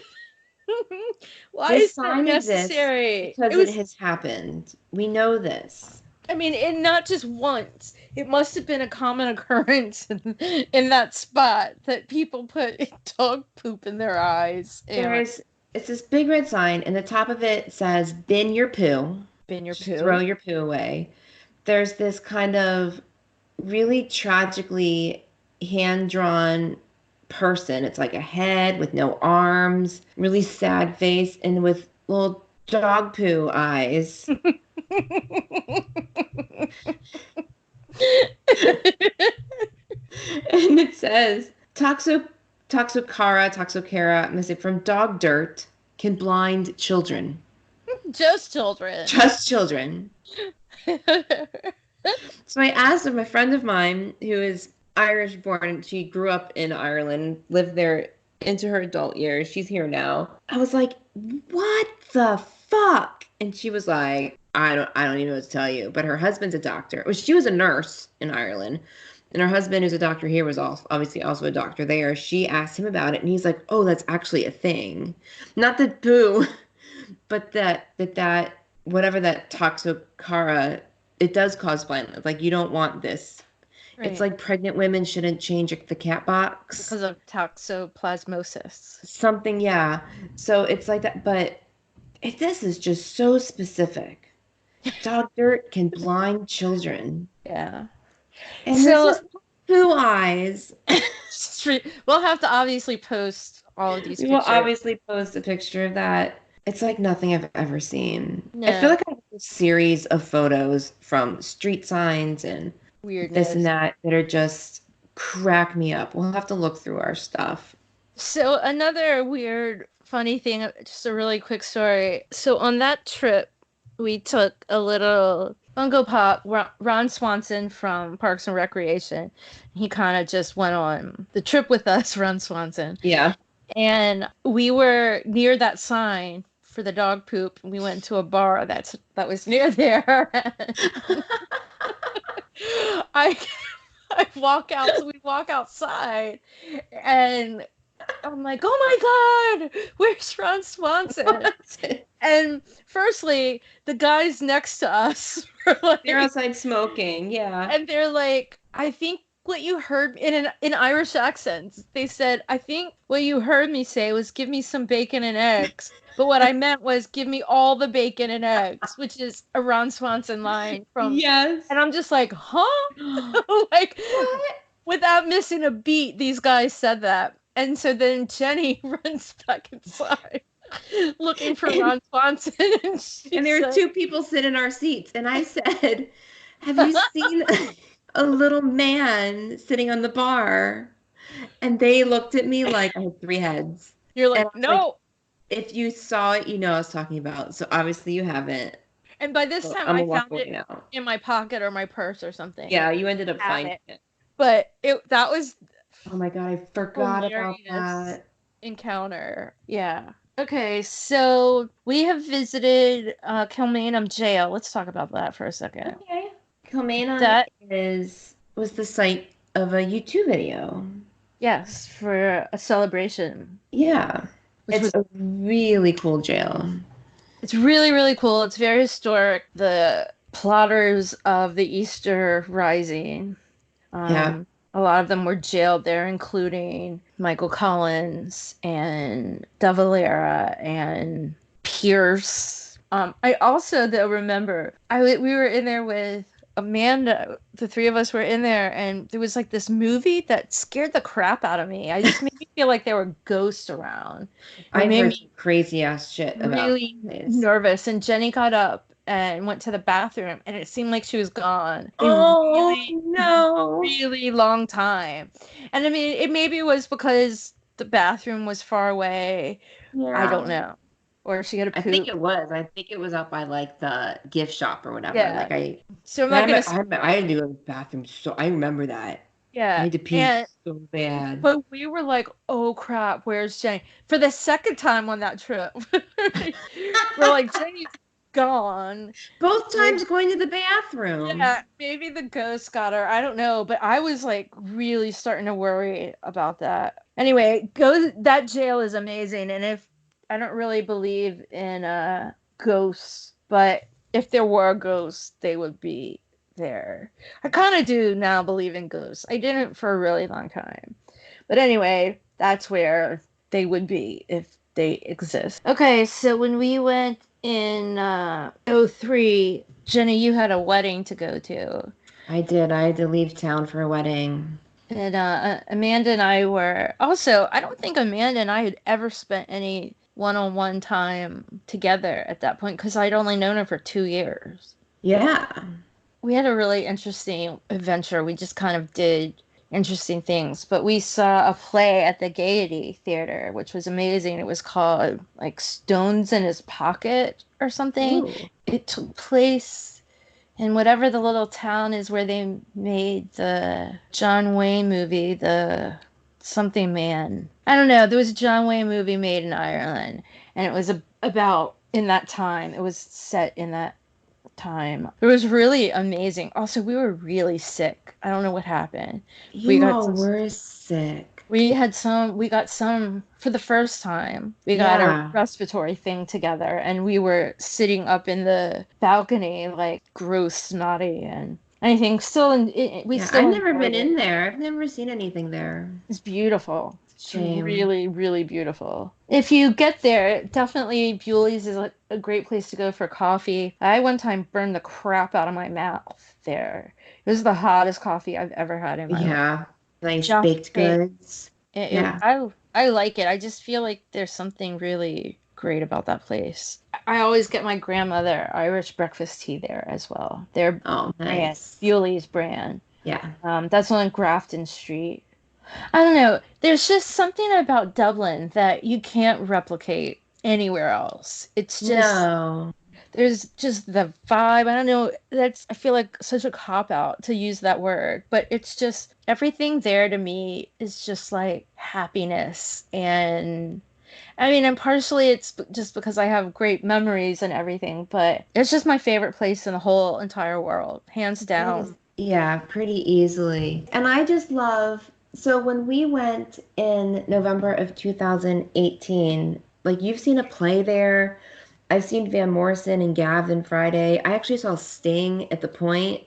why This is that sign exists necessary? It because it was, has happened. We know this. I mean, and not just once. It must have been a common occurrence in that spot that people put dog poop in their eyes and It's this big red sign, and the top of it says, bin your poo. bin your Just throw poo. your poo away. There's this kind of really tragically hand-drawn person. It's like a head with no arms, really sad face, and with little dog poo eyes. And it says, Toxocara, missing from dog dirt, can blind children. Just children. Just children. So I asked of a friend of mine who is Irish born. She grew up in Ireland, lived there into her adult years. She's here now. I was like, "What the fuck?" And she was like, I don't even know what to tell you." But her husband's a doctor. Well, she was a nurse in Ireland, and her husband, who's a doctor here, was also obviously also a doctor there. She asked him about it, and he's like, "Oh, that's actually a thing, not the poo, but that whatever that toxocara." It does cause blindness. Like you don't want this. It's Right. like pregnant women shouldn't change the cat box. Because of toxoplasmosis. Something, yeah. So it's like that, but this is just so specific. Dog dirt can blind children. Yeah. And this So is poo eyes. we'll have to obviously post all of these We will pictures. obviously post a picture of that. It's like nothing I've ever seen. I feel No like I have a series of photos from street signs and this and weirdness. that are just crack me up. We'll have to look through our stuff. So another weird, funny thing, just a really quick story. So on that trip, we took a little Funko Pop. Ron Swanson from Parks and Recreation. He kind of just went on the trip with us, Ron Swanson. Yeah. And we were near that sign for the dog poop. And we went to a bar that was near there. I I walk out, so we walk outside, and I'm like, oh my God, where's Ron Swanson? And firstly, the guys next to us were like, They're outside smoking. Yeah. and they're like, I think what you heard in Irish accents, they said, I think what you heard me say was give me some bacon and eggs. But what I meant was give me all the bacon and eggs, which is a Ron Swanson line from, Yes. and I'm just like, huh? Like, What? without missing a beat, these guys said that. And so then Jenny runs back inside looking for Ron Swanson. And there were two people sitting in our seats. And I said, have you seen a little man sitting on the bar? And they looked at me like I had three heads. You're And like, I was no. if you saw it, you know what I was talking about. So obviously you haven't. And by this So time, I'm I gonna walk found away it now. in my pocket or my purse or something. Yeah, you ended up Have finding it. it. But that was Oh my God, I forgot about hilarious that. encounter. Yeah. Okay, so we have visited Kilmainham Jail. Let's talk about that for a second. Okay. Kilmainham That, was the site of a YouTube video. yes, for a celebration. Yeah. Which It's a really cool jail. It's really, really cool. It's very historic. The plotters of the Easter Rising. Yeah. A lot of them were jailed there, including Michael Collins and De Valera and Pierce. I also, though, remember we were in there with Amanda, the three of us were in there, and there was like this movie that scared the crap out of me. I just made me feel like there were ghosts around. It I've made heard some me crazy ass shit about really this. nervous. And Jenny got up and went to the bathroom, and it seemed like she was gone a Oh really, no. really long time. And I mean, it maybe was because the bathroom was far away. I don't Yeah. know. Or she had to I think poop. it was. I think it was up by like the gift shop or whatever. Yeah. Like So I'm not gonna. I had to go to the bathroom, so I remember that. I Yeah. had to pee And so bad. but we were like, oh crap, where's Jenny? For the second time on that trip. We're like, Jenny's gone. Both Maybe, times going to the bathroom. yeah, maybe the ghost got her. I don't know. But I was like really starting to worry about that. Anyway, that jail is amazing. And if I don't really believe in ghosts, but if there were ghosts, they would be there. I kind of do now believe in ghosts. I didn't for a really long time. But anyway, that's where they would be if they exist. Okay, so when we went in '03, Jenny, you had a wedding to go to. I did. I had to leave town for a wedding. And Amanda and I were also, I don't think Amanda and I had ever spent any one-on-one time together at that point because I'd only known her for 2 years. Yeah. We had a really interesting adventure. We just kind of did interesting things. But we saw a play at the Gaiety Theater, which was amazing. It was called like Stones in His Pocket or something. Ooh. It took place in whatever the little town is where they made the John Wayne movie, the something man. I don't know. There was a John Wayne movie made in Ireland, and it was about in that time. It was set in that time. It was really amazing. Also, we were really sick. I don't know what happened. We You got all some, were sick. we got some for the first time. We got a Yeah. respiratory thing together and we were sitting up in the balcony like gross, snotty and anything. We Yeah. still I've never been enjoyed it. in there. I've never seen anything there. It's beautiful. It's Shame. really, really beautiful. If you get there, definitely Bewley's is a great place to go for coffee. I one time burned the crap out of my mouth there. It was the hottest coffee I've ever had in my life. Yeah. Nice Just baked great. goods. Yeah. I like it. I just feel like there's something really great about that place. I always get my grandmother Irish breakfast tea there as well. Their Oh, brand, nice. Bewley's brand. Yeah. That's on Grafton Street. I don't know. There's just something about Dublin that you can't replicate anywhere else. It's just No. there's just the vibe. I don't know. I feel like such a cop out to use that word, but it's just everything there to me is just like happiness. And I mean, and partially it's just because I have great memories and everything, but it's just my favorite place in the whole entire world, hands It is, down. yeah, pretty easily. And I just love, so when we went in November of 2018, like you've seen a play there. I've seen Van Morrison and Gavin Friday. I actually saw Sting at the Point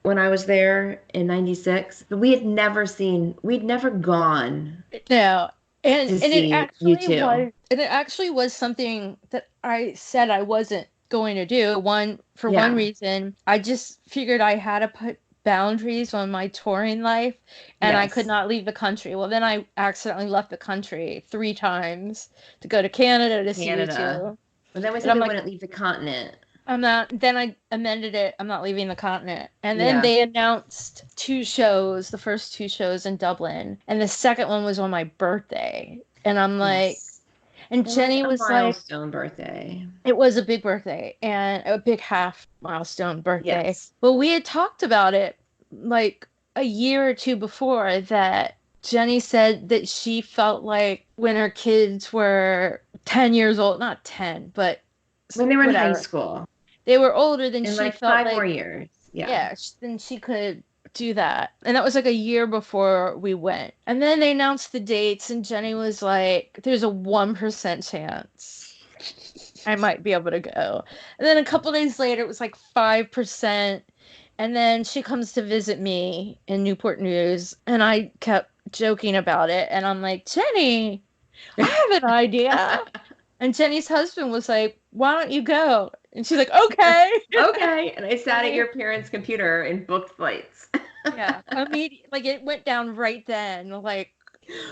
when I was there in 96. But we'd never gone No. And to see you two. it actually was something that I said I wasn't going to do. One Yeah. reason, I just figured I had to put boundaries on my touring life and I could Yes. not leave the country. Well, then I accidentally left the country 3 times to go to Canada to see you Canada. two. But then we And said I'm we like, wouldn't leave the continent. I'm not, then I amended it. I'm not leaving the continent. And then Yeah. they announced 2 shows, the first 2 shows in Dublin. And the second one was on my birthday. And I'm like, Yes. and It was Jenny a was like, milestone birthday. it was a big birthday and a big half milestone birthday. Yes. Well, we had talked about it like a year or two before that Jenny said that she felt like when her kids were 10 years old, not 10, but When they were in high whatever, school. they were older than In she like felt 5 more like, years. Yeah. yeah, then she could do that. And that was like a year before we went. And then they announced the dates, and Jenny was like, there's a 1% chance I might be able to go. And then a couple days later, it was like 5%. And then she comes to visit me in Newport News, and I kept joking about it. And I'm like, Jenny, I have an idea. And Jenny's husband was like, why don't you go? And she's like, okay. Okay. And I sat at mean, your parents' computer and booked flights. yeah. Like it went down right then. Like,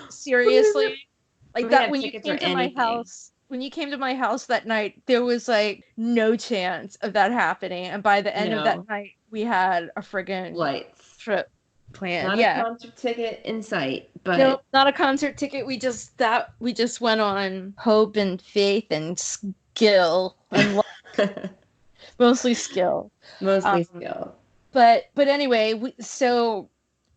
seriously. Like We didn't that, have when you tickets or came to my anything. house, that night, there was like no chance of that happening. And by the end of that No night, we had a friggin' flights. trip planned. Not a Yeah. concert ticket in sight, but Nope, not a concert ticket. We just went on hope and faith and skill and mostly skill. mostly Um, skill. but anyway, so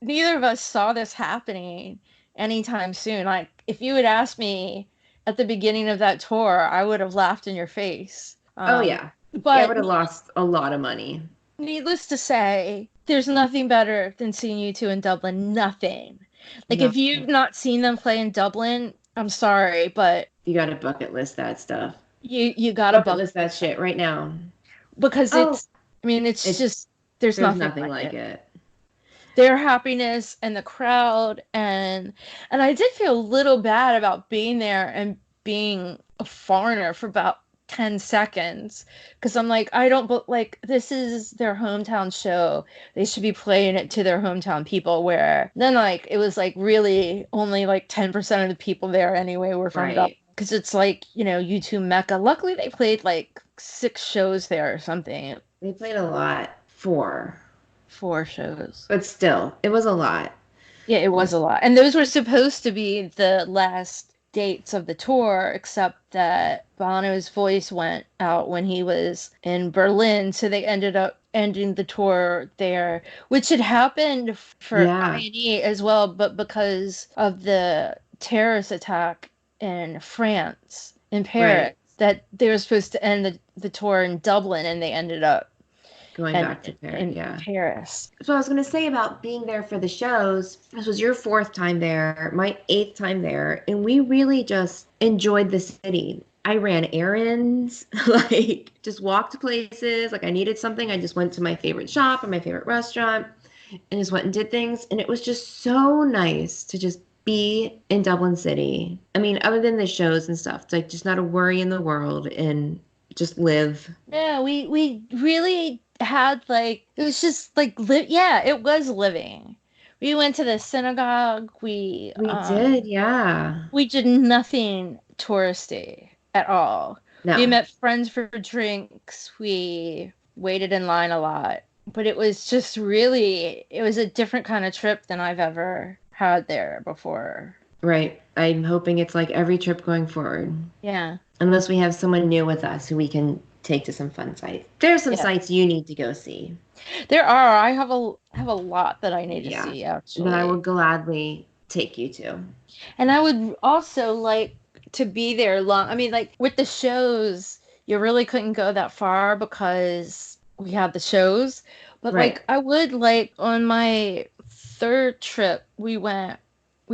neither of us saw this happening anytime soon. Like if you had asked me at the beginning of that tour, I would have laughed in your face. Oh yeah. Yeah, I But would have lost a lot of money. needless to say, there's nothing better than seeing you two in Dublin. Nothing. Like No. if you've not seen them play in Dublin, I'm sorry, but You got to bucket list that stuff. you got to Bucket buck list that shit right now. because Oh, I mean, it's it's just there's there's nothing nothing like like it. it. Their happiness and the crowd and I did feel a little bad about being there and being a foreigner for about 10 seconds because I'm like I don't but like this is their hometown show. They should be playing it to their hometown people where then like it was like really only like 10% of the people there anyway were from Dublin Right. because it's like, U2 Mecca. Luckily they played like 6 shows there or something. They played a lot. 4. 4 shows. But still, it was a lot. Yeah, it was a lot. And those were supposed to be the last dates of the tour, except that Bono's voice went out when he was in Berlin, so they ended up ending the tour there, which had happened for Yeah. I&E as well, but because of the terrorist attack in France, in Paris, Right. that they were supposed to end the tour in Dublin, and they ended up Going and back to Paris. in Yeah. Paris. So I was going to say about being there for the shows. This was your 4th time there, my 8th time there, and we really just enjoyed the city. I ran errands, like just walked places. Like I needed something, I just went to my favorite shop or my favorite restaurant and just went and did things. And it was just so nice to just be in Dublin City. I mean, other than the shows and stuff, it's like just not a worry in the world and just live. Yeah, we really had like it was just like yeah, it was living. We went to the synagogue. We did, yeah. We did nothing touristy at all. We No. met friends for drinks. We waited in line a lot. But it was a different kind of trip than I've ever had there before. Right. I'm hoping it's like every trip going forward. Yeah. Unless we have someone new with us who we can take to some fun sites. There's some Yeah. sites you need to go see. There are. I have a lot that I need to see That I actually. will gladly take you to. And I would also like to be there long. I mean, like with the shows, you really couldn't go that far because we had the shows. But Right. like I would like on my third trip, we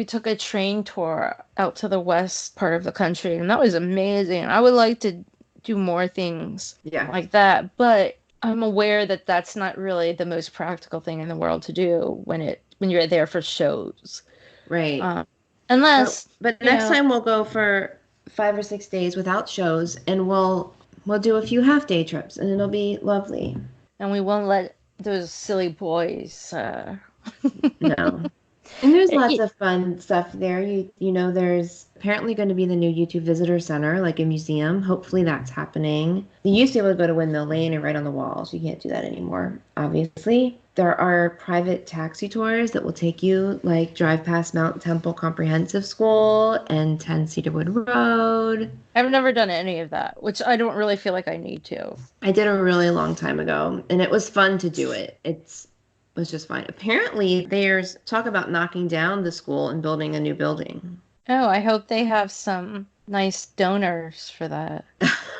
took a train tour out to the west part of the country, and that was amazing. I would like to do more things Yeah. like that, but I'm aware that that's not really the most practical thing in the world to do when you're there for shows. Right. Um, unless, But next time we'll go for 5 or 6 days without shows and we'll do a few half-day trips and it'll be lovely. and we won't let those silly boys. No. And there's lots of fun stuff there. You know, there's apparently going to be the new YouTube Visitor Center, like a museum. Hopefully that's happening. You used to be able to go to Windmill Lane and write on the walls. You can't do that anymore, obviously. There are private taxi tours that will take you, like, drive past Mount Temple Comprehensive School and 10 Cedarwood Road. I've never done any of that, which I don't really feel like I need to. I did a really long time ago, and it was fun to do it. Was just fine. Apparently, there's talk about knocking down the school and building a new building. Oh, I hope they have some nice donors for that.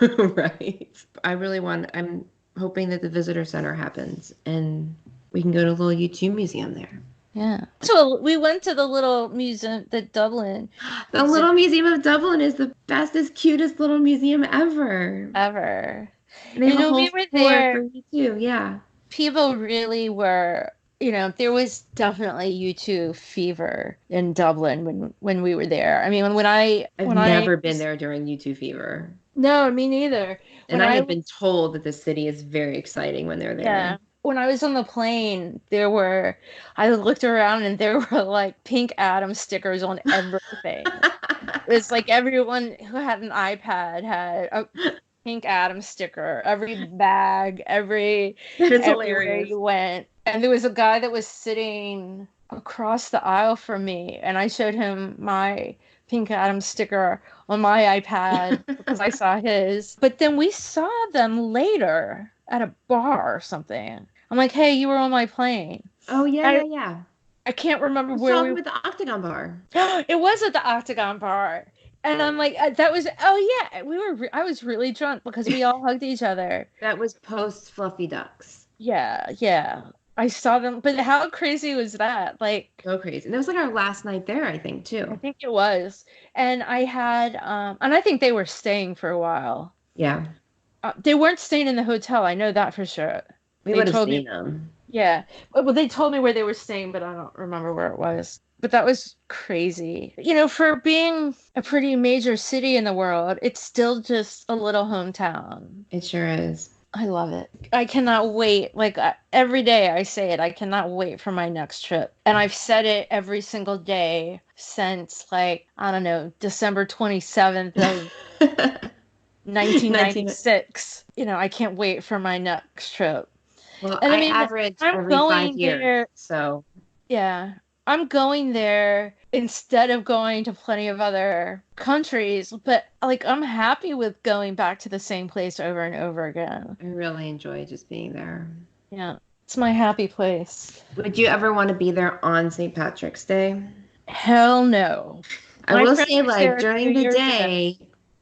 Right. I'm hoping that the visitor center happens and we can go to a little U2 museum there. Yeah. So we went to the little museum, the Dublin. The Little Museum of Dublin is the bestest, cutest little museum ever. Ever. They have a whole we were floor there. for U2, yeah. People really were, there was definitely U2 fever in Dublin when we were there. I mean, I've never been there during U2 fever. No, me neither. And When I I had been told that the city is very exciting when they're there. Yeah. When I was on the plane, I looked around and there were like pink Atom stickers on everything. It's like everyone who had an iPad had a pink Atom sticker. Every bag, That is everywhere hilarious. you went. And there was a guy that was sitting across the aisle from me, and I showed him my pink Atom sticker on my iPad because I saw his. But then we saw them later at a bar or something. I'm like, hey, you were on my plane. Oh, yeah, yeah, I yeah. I can't remember I where saw we them at the Octagon Bar. it was at the Octagon Bar. And I'm like, that was, oh yeah, I was really drunk because we all hugged each other. That was post Fluffy Ducks. Yeah, yeah. I saw them, but how crazy was that? Like, So crazy. And that was like our last night there, I think, I too. think it was. And and I think they were staying for a while. Yeah. They weren't staying in the hotel. I know that for sure. We They would have told seen me, them. yeah. Well, they told me where they were staying, but I don't remember where it was. But that was crazy. For being a pretty major city in the world, it's still just a little hometown. It sure is. I love it. I cannot wait. Like every day I say it, I cannot wait for my next trip. And I've said it every single day since like, I don't know, December 27th of 19. 1996. I can't wait for my next trip. Well, And I I mean, average I'm every five going years, there. so Yeah, I'm going there instead of going to plenty of other countries, but like I'm happy with going back to the same place over and over again. I really enjoy just being there. Yeah, it's my happy place. Would you ever want to be there on St. Patrick's Day? Hell no. I My will friend say, was there like, a few during the years ago. day,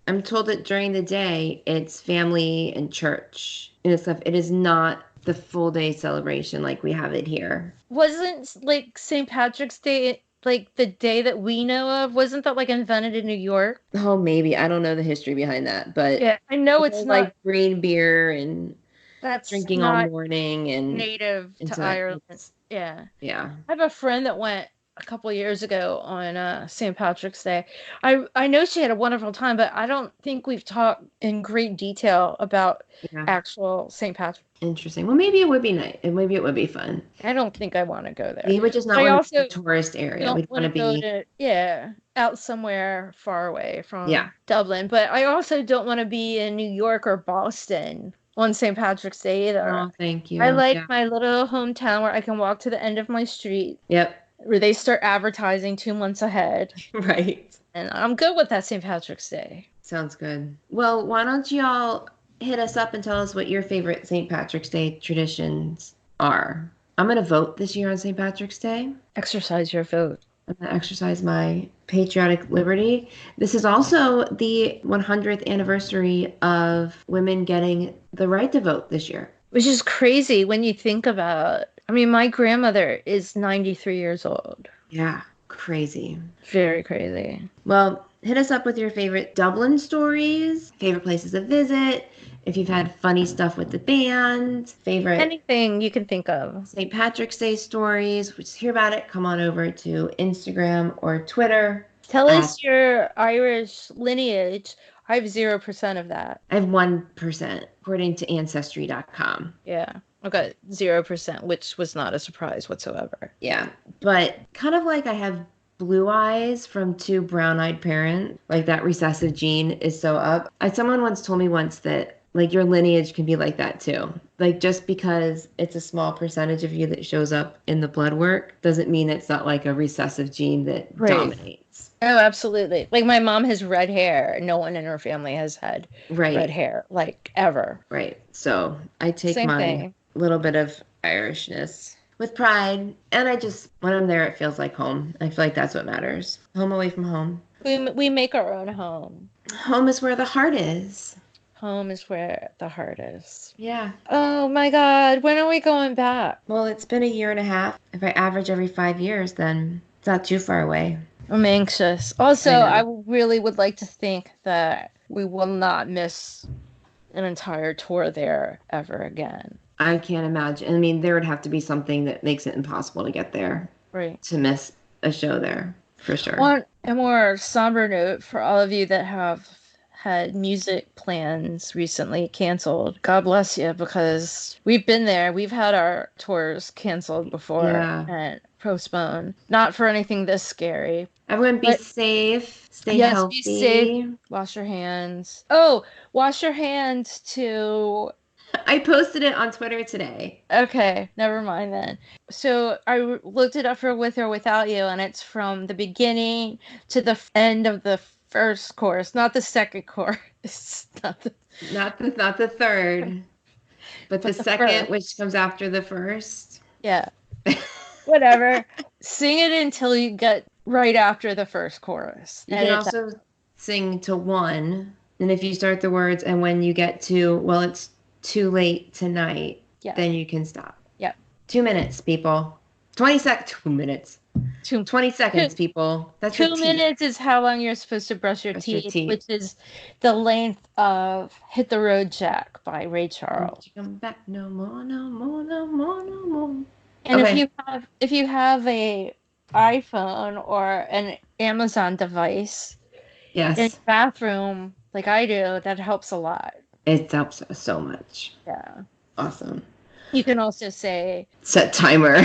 I'm told that during the day, it's family and church and stuff. It is not the full day celebration like we have it here. Wasn't like St. Patrick's Day like the day that we know of? Wasn't that like invented in New York? Oh, maybe. I don't know the history behind that, but Yeah, I know it's more like not. green beer and That's drinking all not morning and native into to that. Ireland. Yeah. Yeah. I have a friend that went a couple of years ago on St. Patrick's Day. I know she had a wonderful time, but I don't think we've talked in great detail about Yeah. actual St. Patrick. Interesting. Well, maybe it would be nice. Maybe it would be fun. I don't think I want to go there. We would just But not I want to be also in the tourist area. don't We'd want want to to go be, to, yeah, out somewhere far away yeah. from Dublin. But I also don't want to be in New York or Boston on St. Patrick's Day either. Oh, thank I you. like Yeah. my little hometown where I can walk to the end of my street, Yep. where they start advertising 2 months ahead. Right. And I'm good with that St. Patrick's Day. Sounds good. Well, why don't y'all hit us up and tell us what your favorite St. Patrick's Day traditions are? I'm going to vote this year on St. Patrick's Day. Exercise your vote. I'm going to exercise my patriotic liberty. This is also the 100th anniversary of women getting the right to vote this year. Which is crazy when you think about. I mean, my grandmother is 93 years old. Yeah, crazy. Very crazy. Well, hit us up with your favorite Dublin stories, favorite places to visit, if you've had funny stuff with the band, favorite Anything you can think of. St. Patrick's Day stories. We just hear about it. Come on over to Instagram or Twitter. Tell us your Irish lineage. I have 0% of that. I have 1% according to Ancestry.com. Yeah. I got 0%, which was not a surprise whatsoever. Yeah. But kind of like I have blue eyes from two brown-eyed parents, like that recessive gene is so up. Someone once told me once that like your lineage can be like that too. Like just because it's a small percentage of you that shows up in the blood work doesn't mean it's not like a recessive gene that dominates. Oh, absolutely. Like my mom has red hair. No one in her family has had red hair, like ever. Right. So I take my little bit of Irishness with pride. And when I'm there, it feels like home. I feel like that's what matters. Home away from home. We make our own home. Home is where the heart is. Home is where the heart is. Yeah. Oh my God. When are we going back? Well, it's been a year and a half. If I average every 5 years, then it's not too far away. I'm anxious. Also, I really would like to think that we will not miss an entire tour there ever again. I can't imagine. I mean, there would have to be something that makes it impossible to get there. Right. To miss a show there, for sure. On a more somber note, for all of you that have had music plans recently canceled. God bless you, because we've been there. We've had our tours canceled before and postponed. Not for anything this scary. Everyone be safe. Stay yes, be safe. healthy. Wash your hands. Oh, wash your hands too. I posted it on Twitter today. Okay, never mind then. So I looked it up for With or Without You, and it's from the beginning to the end of the first chorus, not the second chorus. Not the third, but the second, first. Which comes after the first. Yeah. Whatever. Sing it until you get right after the first chorus. You can also sing to 1, and if you start the words, and when you get to, well, it's too late tonight, then you can stop. Yep. 2 minutes, people. 20 seconds. 2 minutes. 20 seconds, people. That's 2 minutes is how long you're supposed to brush your teeth, which is the length of Hit the Road Jack by Ray Charles. Come back no more, no more, no more, no more. And if you have a iPhone or an Amazon device in the bathroom like I do, that helps a lot. It helps us so much. Yeah. Awesome. You can also say set timer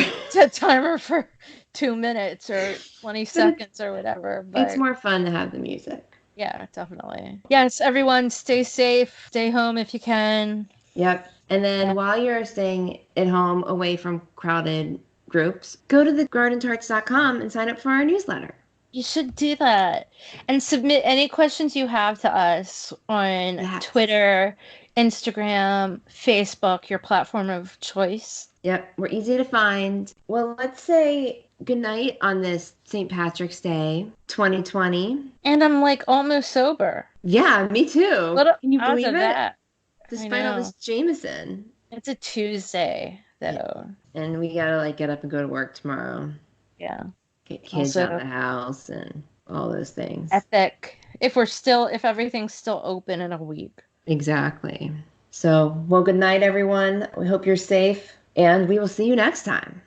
for 2 minutes or 20 seconds or whatever. But it's more fun to have the music. Yeah, definitely. Yes, everyone stay safe. Stay home if you can. Yep. And then while you're staying at home away from crowded groups, go to thegardentarts.com and sign up for our newsletter. You should do that. And submit any questions you have to us on Twitter, Instagram, Facebook, your platform of choice. Yep, we're easy to find. Well, let's say goodnight on this St. Patrick's Day, 2020. And I'm like almost sober. Yeah, me too. Can you believe it? That? Despite all this Jameson. It's a Tuesday, though. And we gotta get up and go to work tomorrow. Yeah. Get kids out of the house and all those things. Epic. If everything's still open in a week. Exactly. So, well, good night, everyone. We hope you're safe, and we will see you next time.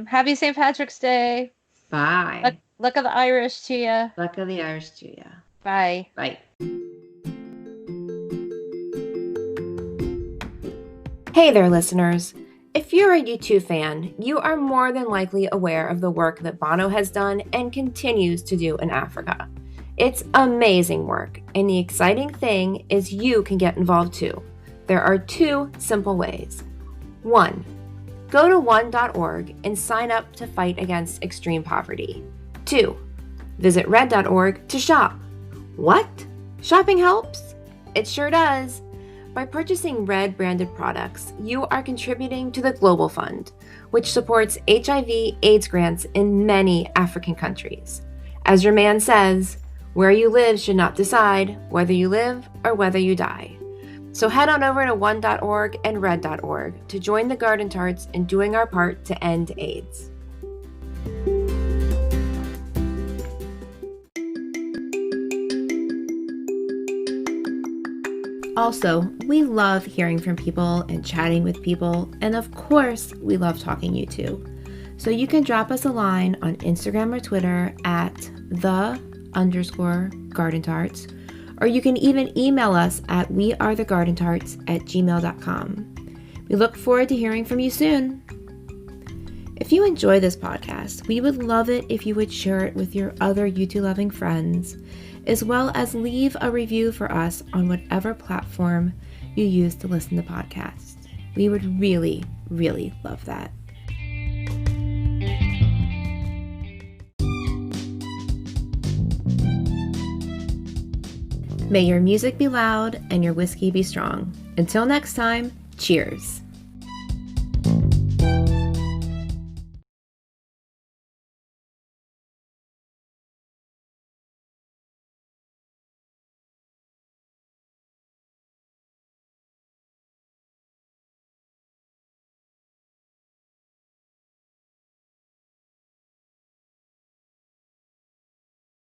Happy St. Patrick's Day. Bye. Luck of the Irish to you. Luck of the Irish to you. Bye. Bye. Hey there, listeners. If you're a U2 fan, you are more than likely aware of the work that Bono has done and continues to do in Africa. It's amazing work, and the exciting thing is you can get involved too. There are 2 simple ways. 1. Go to one.org and sign up to fight against extreme poverty. 2. Visit red.org to shop. What? Shopping helps? It sure does. By purchasing Red branded products, you are contributing to the Global Fund, which supports HIV/AIDS grants in many African countries. As your man says, where you live should not decide whether you live or whether you die. So head on over to one.org and red.org to join the Garden Tarts in doing our part to end AIDS. Also, we love hearing from people and chatting with people, and of course, we love talking U2. So you can drop us a line on Instagram or Twitter at _gardentarts, or you can even email us at wearethegardentarts@gmail.com. We look forward to hearing from you soon. If you enjoy this podcast, we would love it if you would share it with your other U2-loving friends, as well as leave a review for us on whatever platform you use to listen to podcasts. We would really, really love that. May your music be loud and your whiskey be strong. Until next time, cheers.